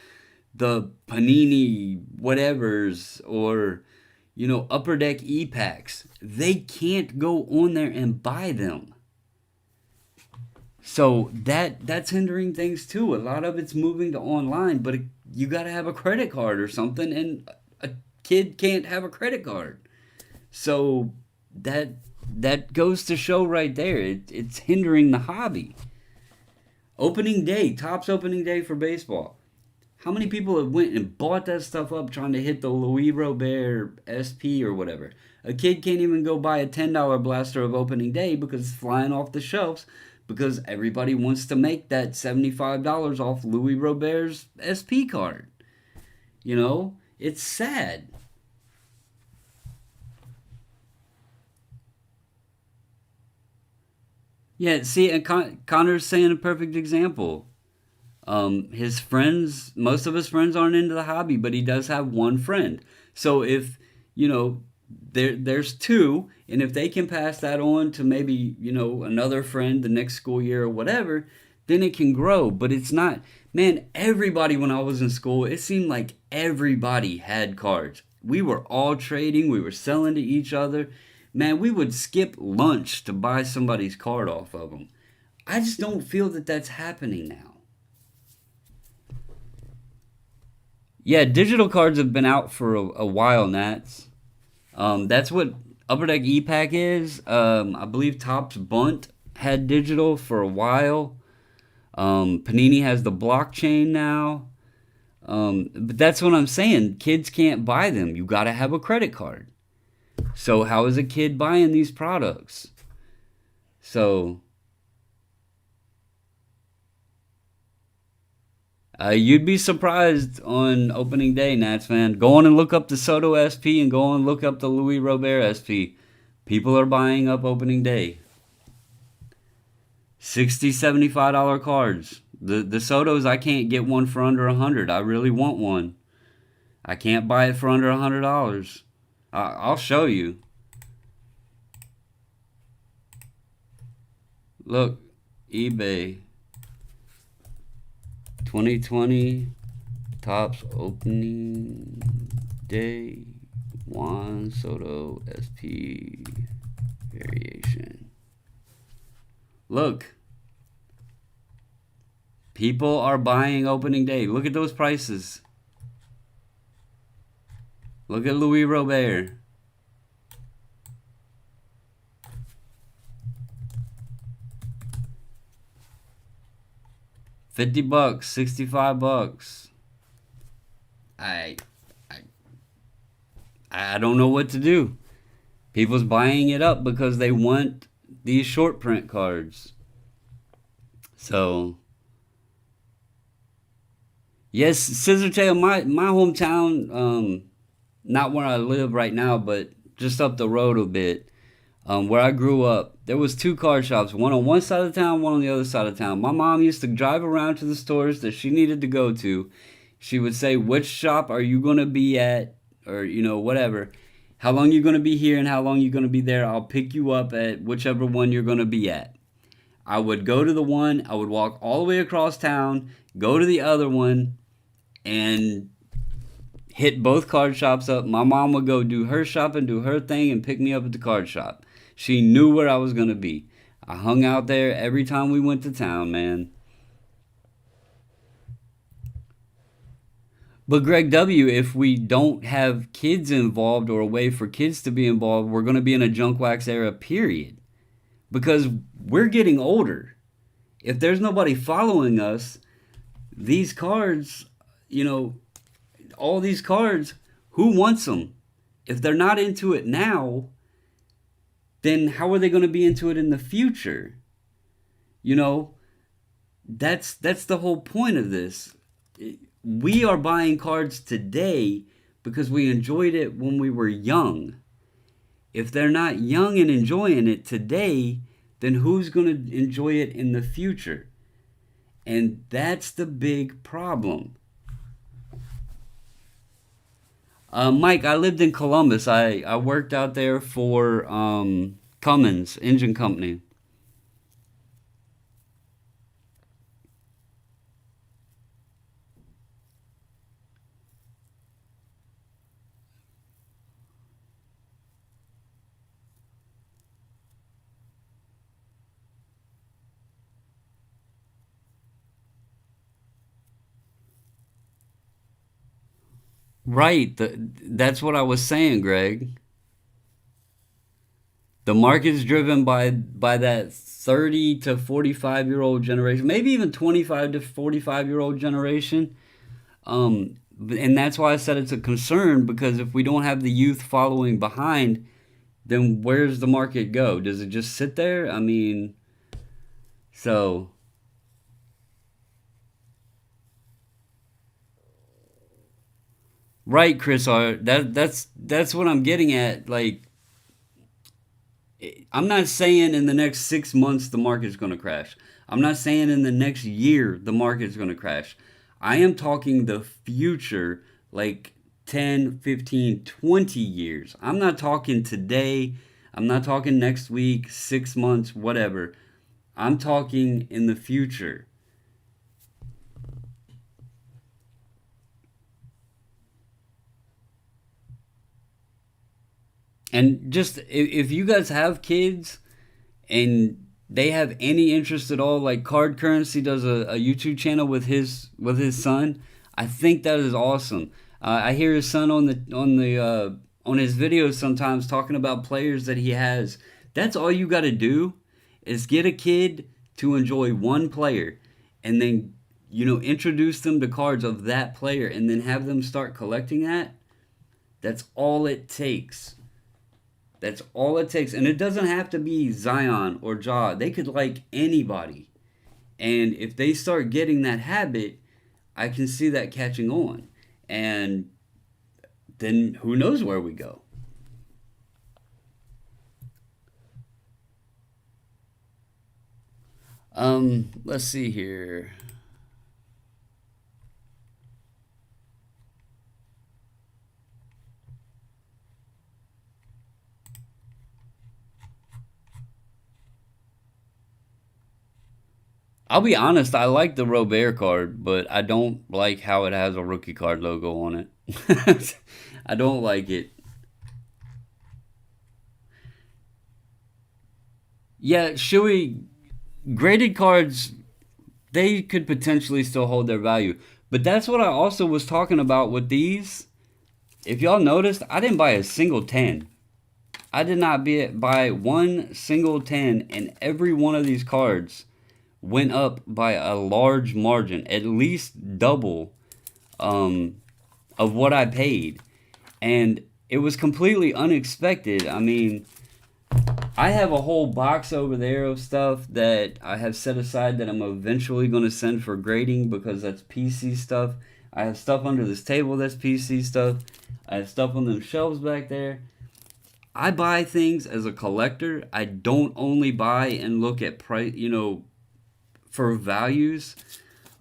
the Panini whatevers or Upper Deck E-Packs. They can't go on there and buy them. So that's hindering things too. A lot of it's moving to online, but you got to have a credit card or something, and a kid can't have a credit card. So that goes to show right there. It's hindering the hobby. Opening day, Topps opening day for baseball. How many people have went and bought that stuff up trying to hit the Louis Robert SP or whatever? A kid can't even go buy a $10 blaster of opening day because it's flying off the shelves, because everybody wants to make that $75 off Louis Robert's SP card. It's sad. Yeah, see, and Connor's saying a perfect example. His friends, most of his friends aren't into the hobby, but he does have one friend. So if, there's two, and if they can pass that on to maybe, another friend the next school year or whatever, then it can grow. But it's not, man, everybody when I was in school, it seemed like everybody had cards. We were all trading, we were selling to each other. Man, we would skip lunch to buy somebody's card off of them. I just don't feel that that's happening now. Yeah, digital cards have been out for a while, Nats. That's what Upper Deck E-Pack is. I believe Topps Bunt had digital for a while. Panini has the blockchain now. But that's what I'm saying. Kids can't buy them. You got to have a credit card. So how is a kid buying these products? So you'd be surprised on opening day, Nats fan. Go on and look up the Soto SP and go on and look up the Louis Robert SP. People are buying up opening day. $60, $75 cards. The Sotos, I can't get one for under $100. I really want one. I can't buy it for under $100. I'll show you. Look, eBay. 2020 Topps opening day. Juan Soto SP variation. Look. People are buying opening day. Look at those prices. Look at Louis Robert. $50, $65. I don't know what to do. People's buying it up because they want these short print cards. So yes, Scissortail, my hometown, not where I live right now, but just up the road a bit, where I grew up, there was two card shops, one on one side of town, one on the other side of town. My mom used to drive around to the stores that she needed to go to. She would say, which shop are you going to be at, or, whatever. How long you going to be here and how long you going to be there. I'll pick you up at whichever one you're going to be at. I would go to the one, I would walk all the way across town, go to the other one, and hit both card shops up. My mom would go do her shopping, do her thing, and pick me up at the card shop. She knew where I was going to be. I hung out there every time we went to town, man. But Greg W., if we don't have kids involved or a way for kids to be involved, we're going to be in a junk wax era, period. Because we're getting older. If there's nobody following us, these cards, all these cards, who wants them? If they're not into it now, then how are they going to be into it in the future? That's the whole point of this. We are buying cards today because we enjoyed it when we were young. If they're not young and enjoying it today, then who's going to enjoy it in the future? And that's the big problem. Mike, I lived in Columbus. I worked out there for Cummins Engine Company. Right. That's what I was saying, Greg. The market's driven by that 30 to 45-year-old generation, maybe even 25 to 45-year-old generation. And that's why I said it's a concern, because if we don't have the youth following behind, then where's the market go? Does it just sit there? I mean, so right, Chris R. That's what I'm getting at. Like, I'm not saying in the next 6 months the market's going to crash. I'm not saying in the next year the market's going to crash. I am talking the future, like 10, 15, 20 years. I'm not talking today. I'm not talking next week, 6 months, whatever. I'm talking in the future. And just if you guys have kids and they have any interest at all, like Card Currency does a YouTube channel with his son. I think that is awesome. I hear his son on his videos sometimes talking about players that he has. That's all you got to do is get a kid to enjoy one player, and then introduce them to cards of that player, and then have them start collecting that. That's all it takes. That's all it takes. And it doesn't have to be Zion or Ja. They could like anybody. And if they start getting that habit, I can see that catching on. And then who knows where we go. Let's see here. I'll be honest, I like the Robert card, but I don't like how it has a rookie card logo on it. I don't like it. Yeah, should we graded cards, they could potentially still hold their value. But that's what I also was talking about with these. If y'all noticed, I didn't buy a single 10. I did not buy one single 10, and every one of these cards went up by a large margin, at least double um, of what I paid. And it was completely unexpected. I mean, I have a whole box over there of stuff that I have set aside that I'm eventually going to send for grading because that's PC stuff. I have stuff under this table that's PC stuff. I have stuff on them shelves back there. I buy things as a collector. I don't only buy and look at price, for values.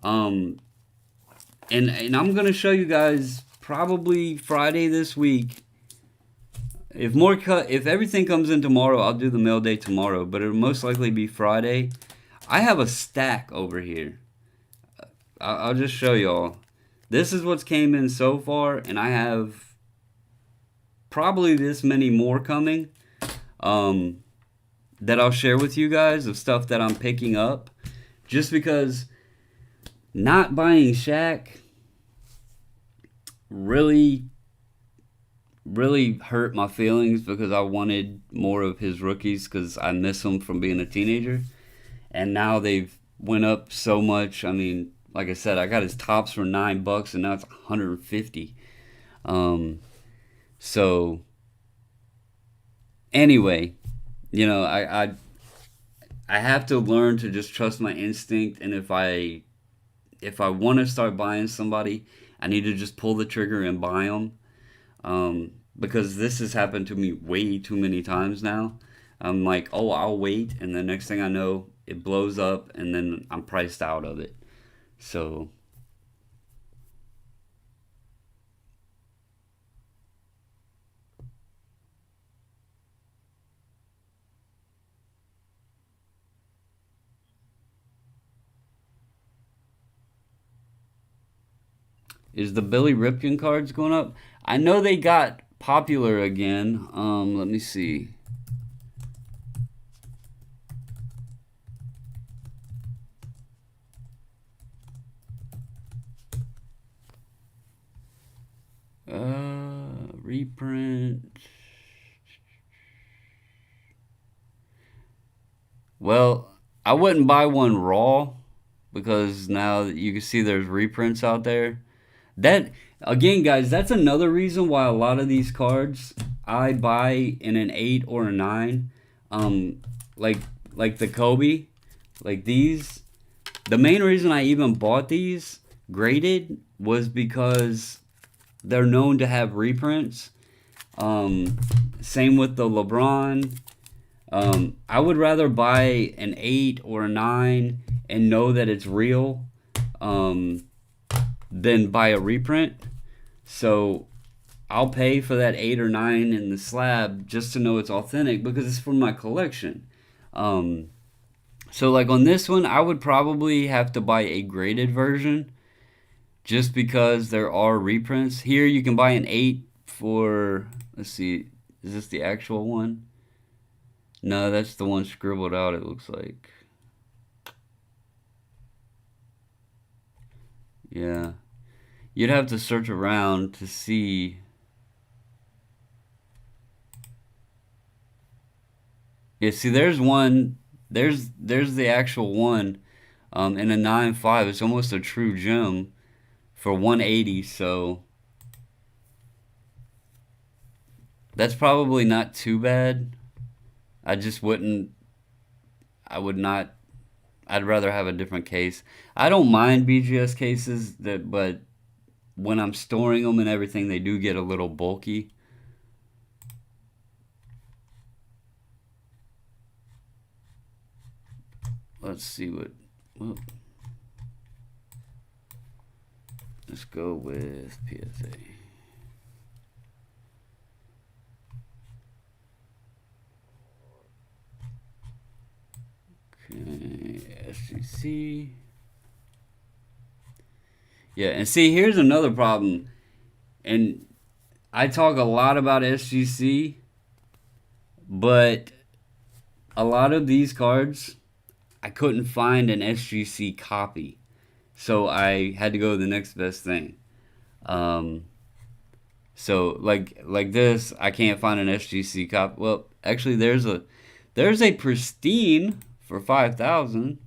And I'm gonna show you guys probably Friday this week. If everything comes in tomorrow, I'll do the mail day tomorrow, but it'll most likely be Friday. I have a stack over here. I'll just show y'all. This is what's came in so far, and I have probably this many more coming that I'll share with you guys of stuff that I'm picking up. Just because not buying Shaq really, really hurt my feelings because I wanted more of his rookies because I miss him from being a teenager. And now they've went up so much. I mean, like I said, I got his tops for $9 and now it's 150. So anyway, I have to learn to just trust my instinct, and if I want to start buying somebody, I need to just pull the trigger and buy them, because this has happened to me way too many times now. I'm like, oh, I'll wait, and the next thing I know, it blows up, and then I'm priced out of it. So is the Billy Ripken cards going up? I know they got popular again. Let me see. Reprint. Well, I wouldn't buy one raw because now you can see there's reprints out there. That again, guys, that's another reason why a lot of these cards I buy in an 8 or a 9. Like the Kobe, like these. The main reason I even bought these graded was because they're known to have reprints. Same with the LeBron. I would rather buy an 8 or a 9 and know that it's real than buy a reprint. So I'll pay for that 8 or 9 in the slab just to know it's authentic because it's for my collection. Um, so like on this one, I would probably have to buy a graded version just because there are reprints. Here you can buy an 8 for, let's see, is this the actual one? No, that's the one scribbled out, it looks like. Yeah. You'd have to search around to see. Yeah, see, there's one. There's the actual one, in a 9.5. It's almost a true gem for 180. So that's probably not too bad. I just wouldn't. I would not. I'd rather have a different case. I don't mind BGS cases, but when I'm storing them and everything, they do get a little bulky. Let's see what. Well, let's go with PSA. Okay, SGC. Yeah, and see, here's another problem. And I talk a lot about SGC, but a lot of these cards, I couldn't find an SGC copy. So I had to go to the next best thing. So like this, I can't find an SGC copy. Well, actually there's a pristine for 5,000.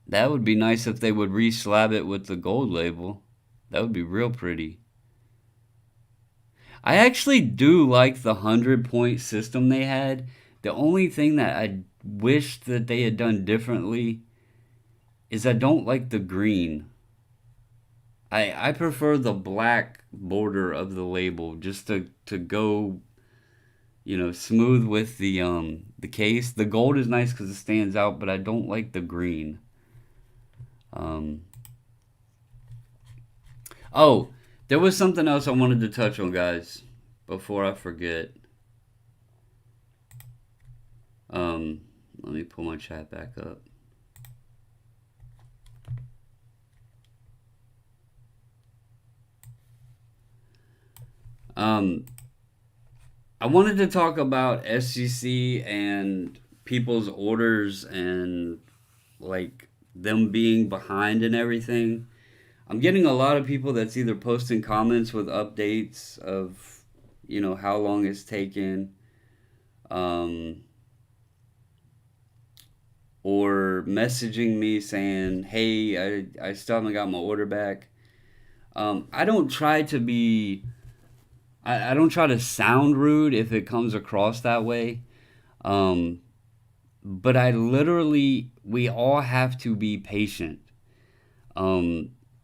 That would be nice if they would re-slab it with the gold label. That would be real pretty. I actually do like the 100-point system they had. The only thing that I wish that they had done differently is I don't like the green. I prefer the black border of the label just to go, smooth with the case. The gold is nice because it stands out, but I don't like the green. Oh, there was something else I wanted to touch on, guys, before I forget. Let me pull my chat back up. I wanted to talk about SGC and people's orders and like them being behind and everything. I'm getting a lot of people that's either posting comments with updates of, how long it's taken, or messaging me saying, hey, I still haven't got my order back. I don't try to be, I don't try to sound rude if it comes across that way. But we all have to be patient.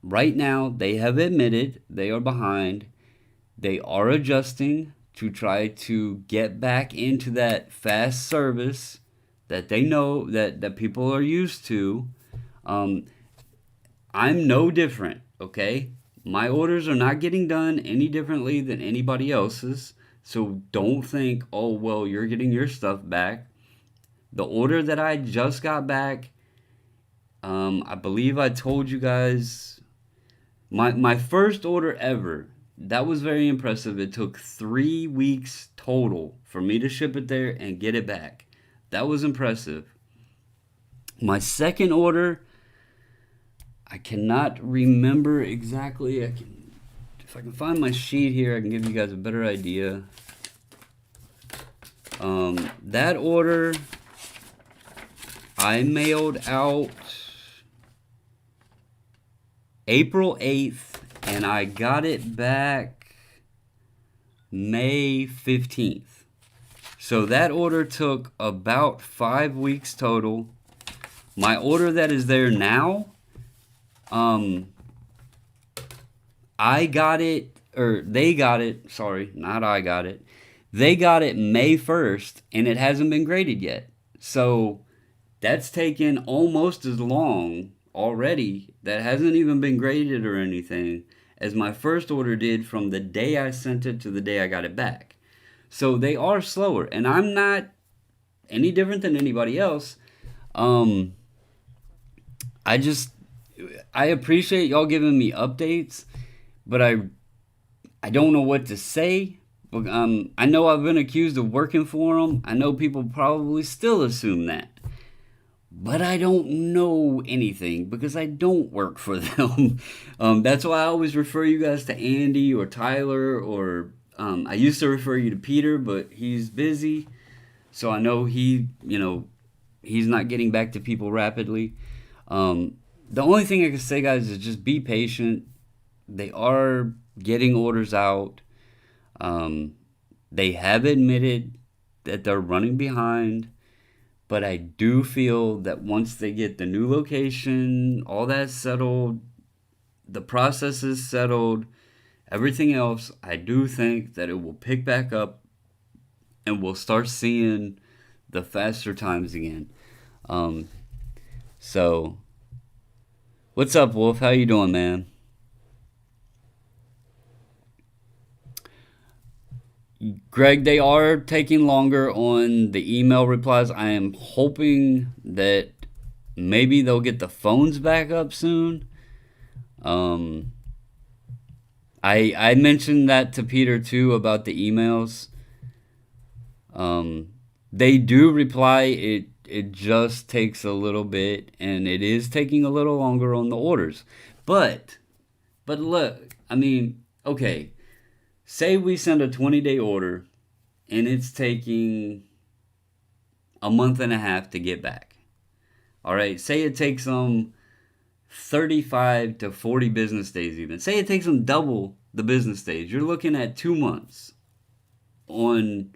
Right now, they have admitted they are behind. They are adjusting to try to get back into that fast service that they know that people are used to. I'm no different, okay? My orders are not getting done any differently than anybody else's. So don't think, oh, well, you're getting your stuff back. The order that I just got back, I believe I told you guys, my first order ever, that was very impressive. It took 3 weeks total for me to ship it there and get it back. That was impressive. My second order, I cannot remember exactly. If I can find my sheet here, I can give you guys a better idea. That order, I mailed out April 8th, and I got it back May 15th. So that order took about 5 weeks total. My order that is there now, I got it, or they got it, sorry, not I got it. They got it May 1st, and it hasn't been graded yet. So that's taken almost as long, already that hasn't even been graded or anything as my first order did from the day I sent it to the day I got it back. So they are slower, and I'm not any different than anybody else. Um, I just I appreciate y'all giving me updates, but I don't know what to say. I know I've been accused of working for them. I know people probably still assume that. But I don't know anything because I don't work for them. That's why I always refer you guys to Andy or Tyler, or I used to refer you to Peter, but he's busy. So I know he's not getting back to people rapidly. The only thing I can say, guys, is just be patient. They are getting orders out. Um, they have admitted that they're running behind, but I do feel that once they get the new location, all that settled, the process is settled, everything else, I do think that it will pick back up and we'll start seeing the faster times again. Um, so, what's up, Wolf? How you doing, man? Greg, they are taking longer on the email replies. I am hoping that maybe they'll get the phones back up soon. Um, I mentioned that to Peter too about the emails. Um, they do reply. It just takes a little bit, and it is taking a little longer on the orders. But but look, I mean, okay. Say we send a 20-day order, and it's taking a month and a half to get back. All right. Say it takes them 35 to 40 business days, even. Say it takes them double the business days. You're looking at 2 months on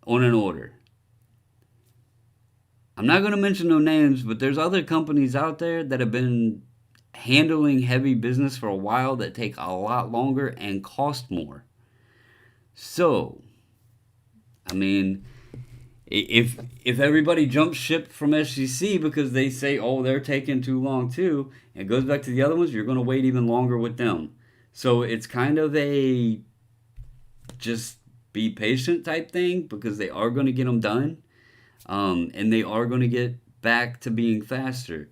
an order. I'm not going to mention no names, but there's other companies out there that have been handling heavy business for a while that take a lot longer and cost more. So, I mean, if everybody jumps ship from SGC because they say, oh, they're taking too long too, and it goes back to the other ones, you're going to wait even longer with them. So it's kind of a just be patient type thing because they are going to get them done, and they are going to get back to being faster.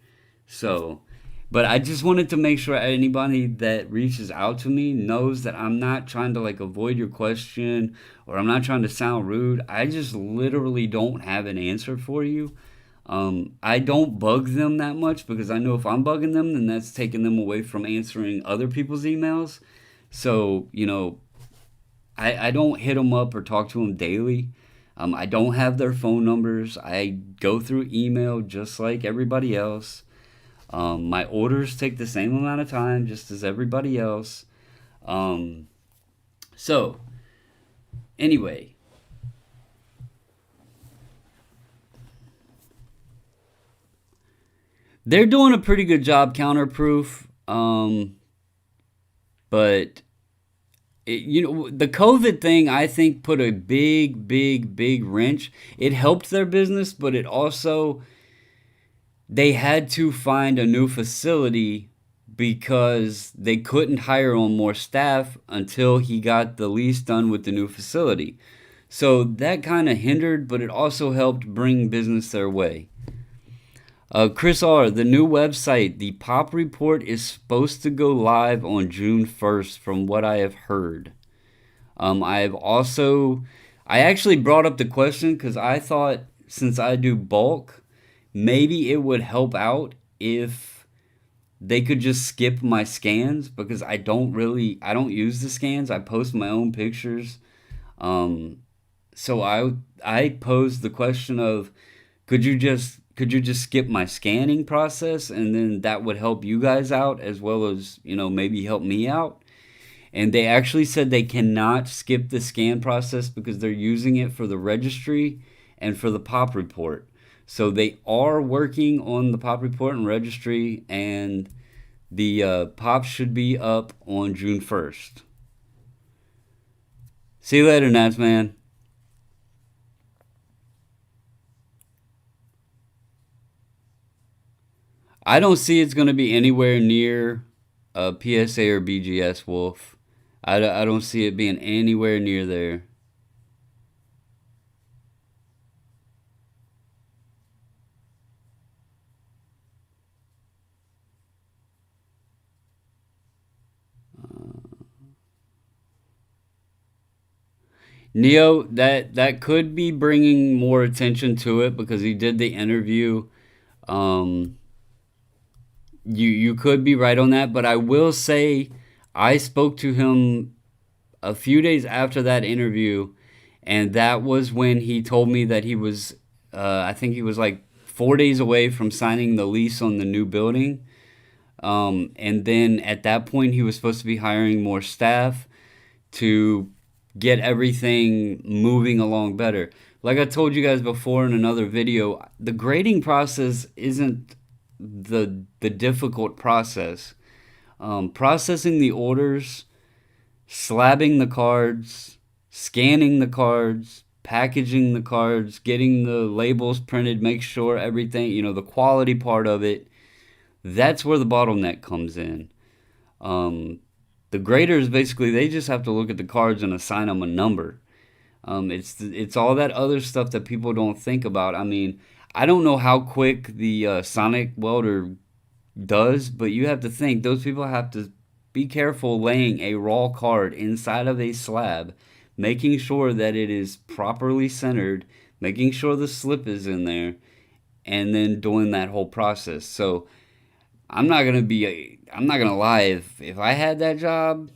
So, but I just wanted to make sure anybody that reaches out to me knows that I'm not trying to like avoid your question or I'm not trying to sound rude. I just literally don't have an answer for you. I don't bug them that much because I know if I'm bugging them, then that's taking them away from answering other people's emails. So, I don't hit them up or talk to them daily. I don't have their phone numbers. I go through email just like everybody else. My orders take the same amount of time just as everybody else. Um, so, anyway, they're doing a pretty good job counterproof. But the COVID thing, I think, put a big, big, big wrench. It helped their business, but it also they had to find a new facility because they couldn't hire on more staff until he got the lease done with the new facility. So that kind of hindered, but it also helped bring business their way. Chris R., the new website, the Pop Report, is supposed to go live on June 1st, from what I have heard. I actually brought up the question because I thought since I do bulk, maybe it would help out if they could just skip my scans because I don't use the scans. I post my own pictures. Um, so I posed the question of could you just skip my scanning process and then that would help you guys out as well as, maybe help me out. And they actually said they cannot skip the scan process because they're using it for the registry and for the pop report. So they are working on the pop report and registry, and the pop should be up on June 1st. See you later, Nats, man. I don't see it's going to be anywhere near PSA or BGS Wolf. I don't see it being anywhere near there. Neo, that could be bringing more attention to it because he did the interview. Um, you could be right on that, but I will say I spoke to him a few days after that interview, and that was when he told me that he was, I think he was like 4 days away from signing the lease on the new building. And then at that point, he was supposed to be hiring more staff to get everything moving along better. Like I told you guys before in another video, the grading process isn't the difficult process. Processing the orders, slabbing the cards, scanning the cards, packaging the cards, getting the labels printed, make sure everything, the quality part of it, that's where the bottleneck comes in. Um, the graders basically they just have to look at the cards and assign them a number. It's all that other stuff that people don't think about. I mean, I don't know how quick the sonic welder does, but you have to think those people have to be careful laying a raw card inside of a slab, making sure that it is properly centered, making sure the slip is in there, and then doing that whole process. So I'm not gonna lie. If I had that job,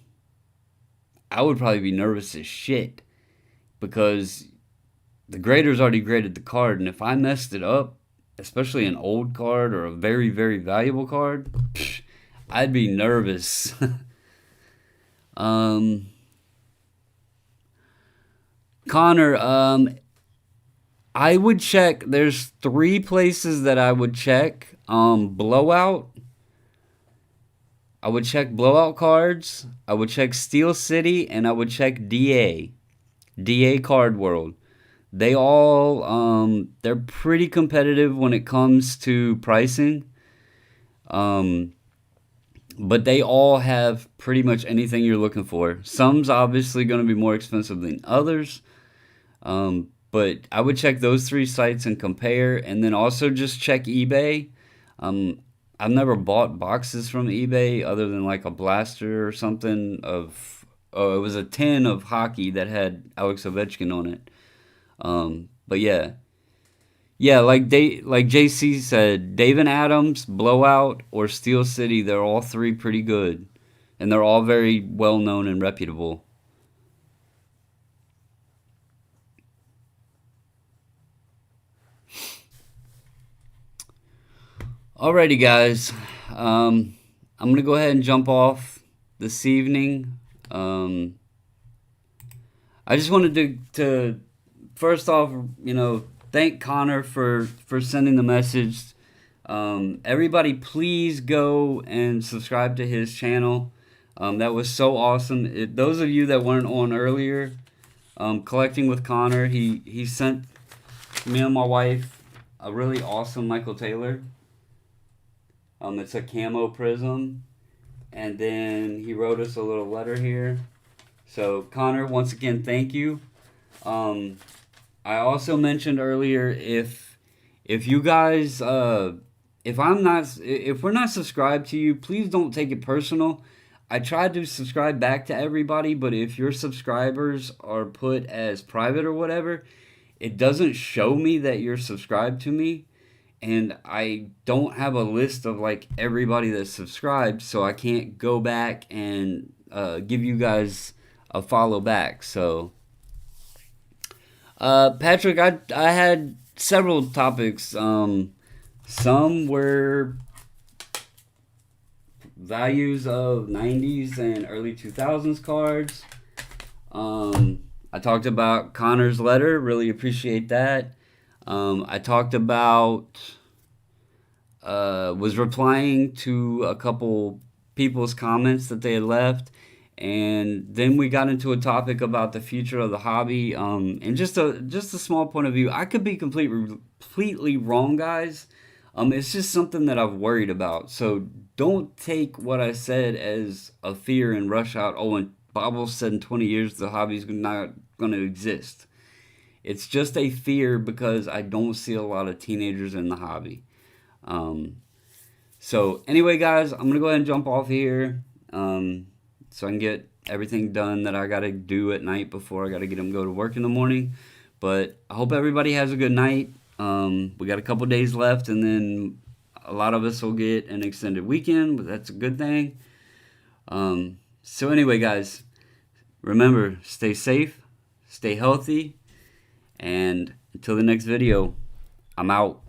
I would probably be nervous as shit because the grader's already graded the card, and if I messed it up, especially an old card or a very very valuable card, I'd be nervous. um, Connor, I would check. There's three places that I would check. Blowout. I would check Blowout Cards. I would check Steel City, and I would check DA Card World. They all they're pretty competitive when it comes to pricing. Um, but they all have pretty much anything you're looking for. Some's obviously going to be more expensive than others. But I would check those three sites and compare, and then also just check eBay. Um, I've never bought boxes from eBay other than like a blaster or something of. Oh, it was a tin of hockey that had Alex Ovechkin on it. But yeah, yeah, like JC said, Dave and Adams, Blowout, or Steel City, they're all three pretty good, and they're all very well known and reputable. Alrighty, guys. I'm gonna go ahead and jump off this evening. Um, I just wanted to first off, thank Connor for sending the message. Everybody, please go and subscribe to his channel. That was so awesome. Those of you that weren't on earlier, collecting with Connor, he sent me and my wife a really awesome Michael Taylor. It's a camo prism, and then he wrote us a little letter here. So Connor, once again, thank you. Um, I also mentioned earlier if you guys if we're not subscribed to you, please don't take it personal. I tried to subscribe back to everybody, but if your subscribers are put as private or whatever, it doesn't show me that you're subscribed to me, and I don't have a list of like everybody that's subscribed, so I can't go back and give you guys a follow back. So Patrick, I had several topics. Some were values of 90s and early 2000s cards. I talked about Connor's letter. Really appreciate that. I talked about was replying to a couple people's comments that they had left, and then we got into a topic about the future of the hobby. And just a small point of view. I could be completely wrong, guys. It's just something that I've worried about. So don't take what I said as a fear and rush out. Oh, and Bobble said in 20 years the hobby's not going to exist. It's just a fear because I don't see a lot of teenagers in the hobby. Um, so anyway, guys, I'm gonna go ahead and jump off here, so I can get everything done that I gotta do at night before I gotta get them go to work in the morning. But I hope everybody has a good night. We got a couple days left, and then a lot of us will get an extended weekend, but that's a good thing. So anyway, guys, remember, stay safe, stay healthy, and until the next video, I'm out.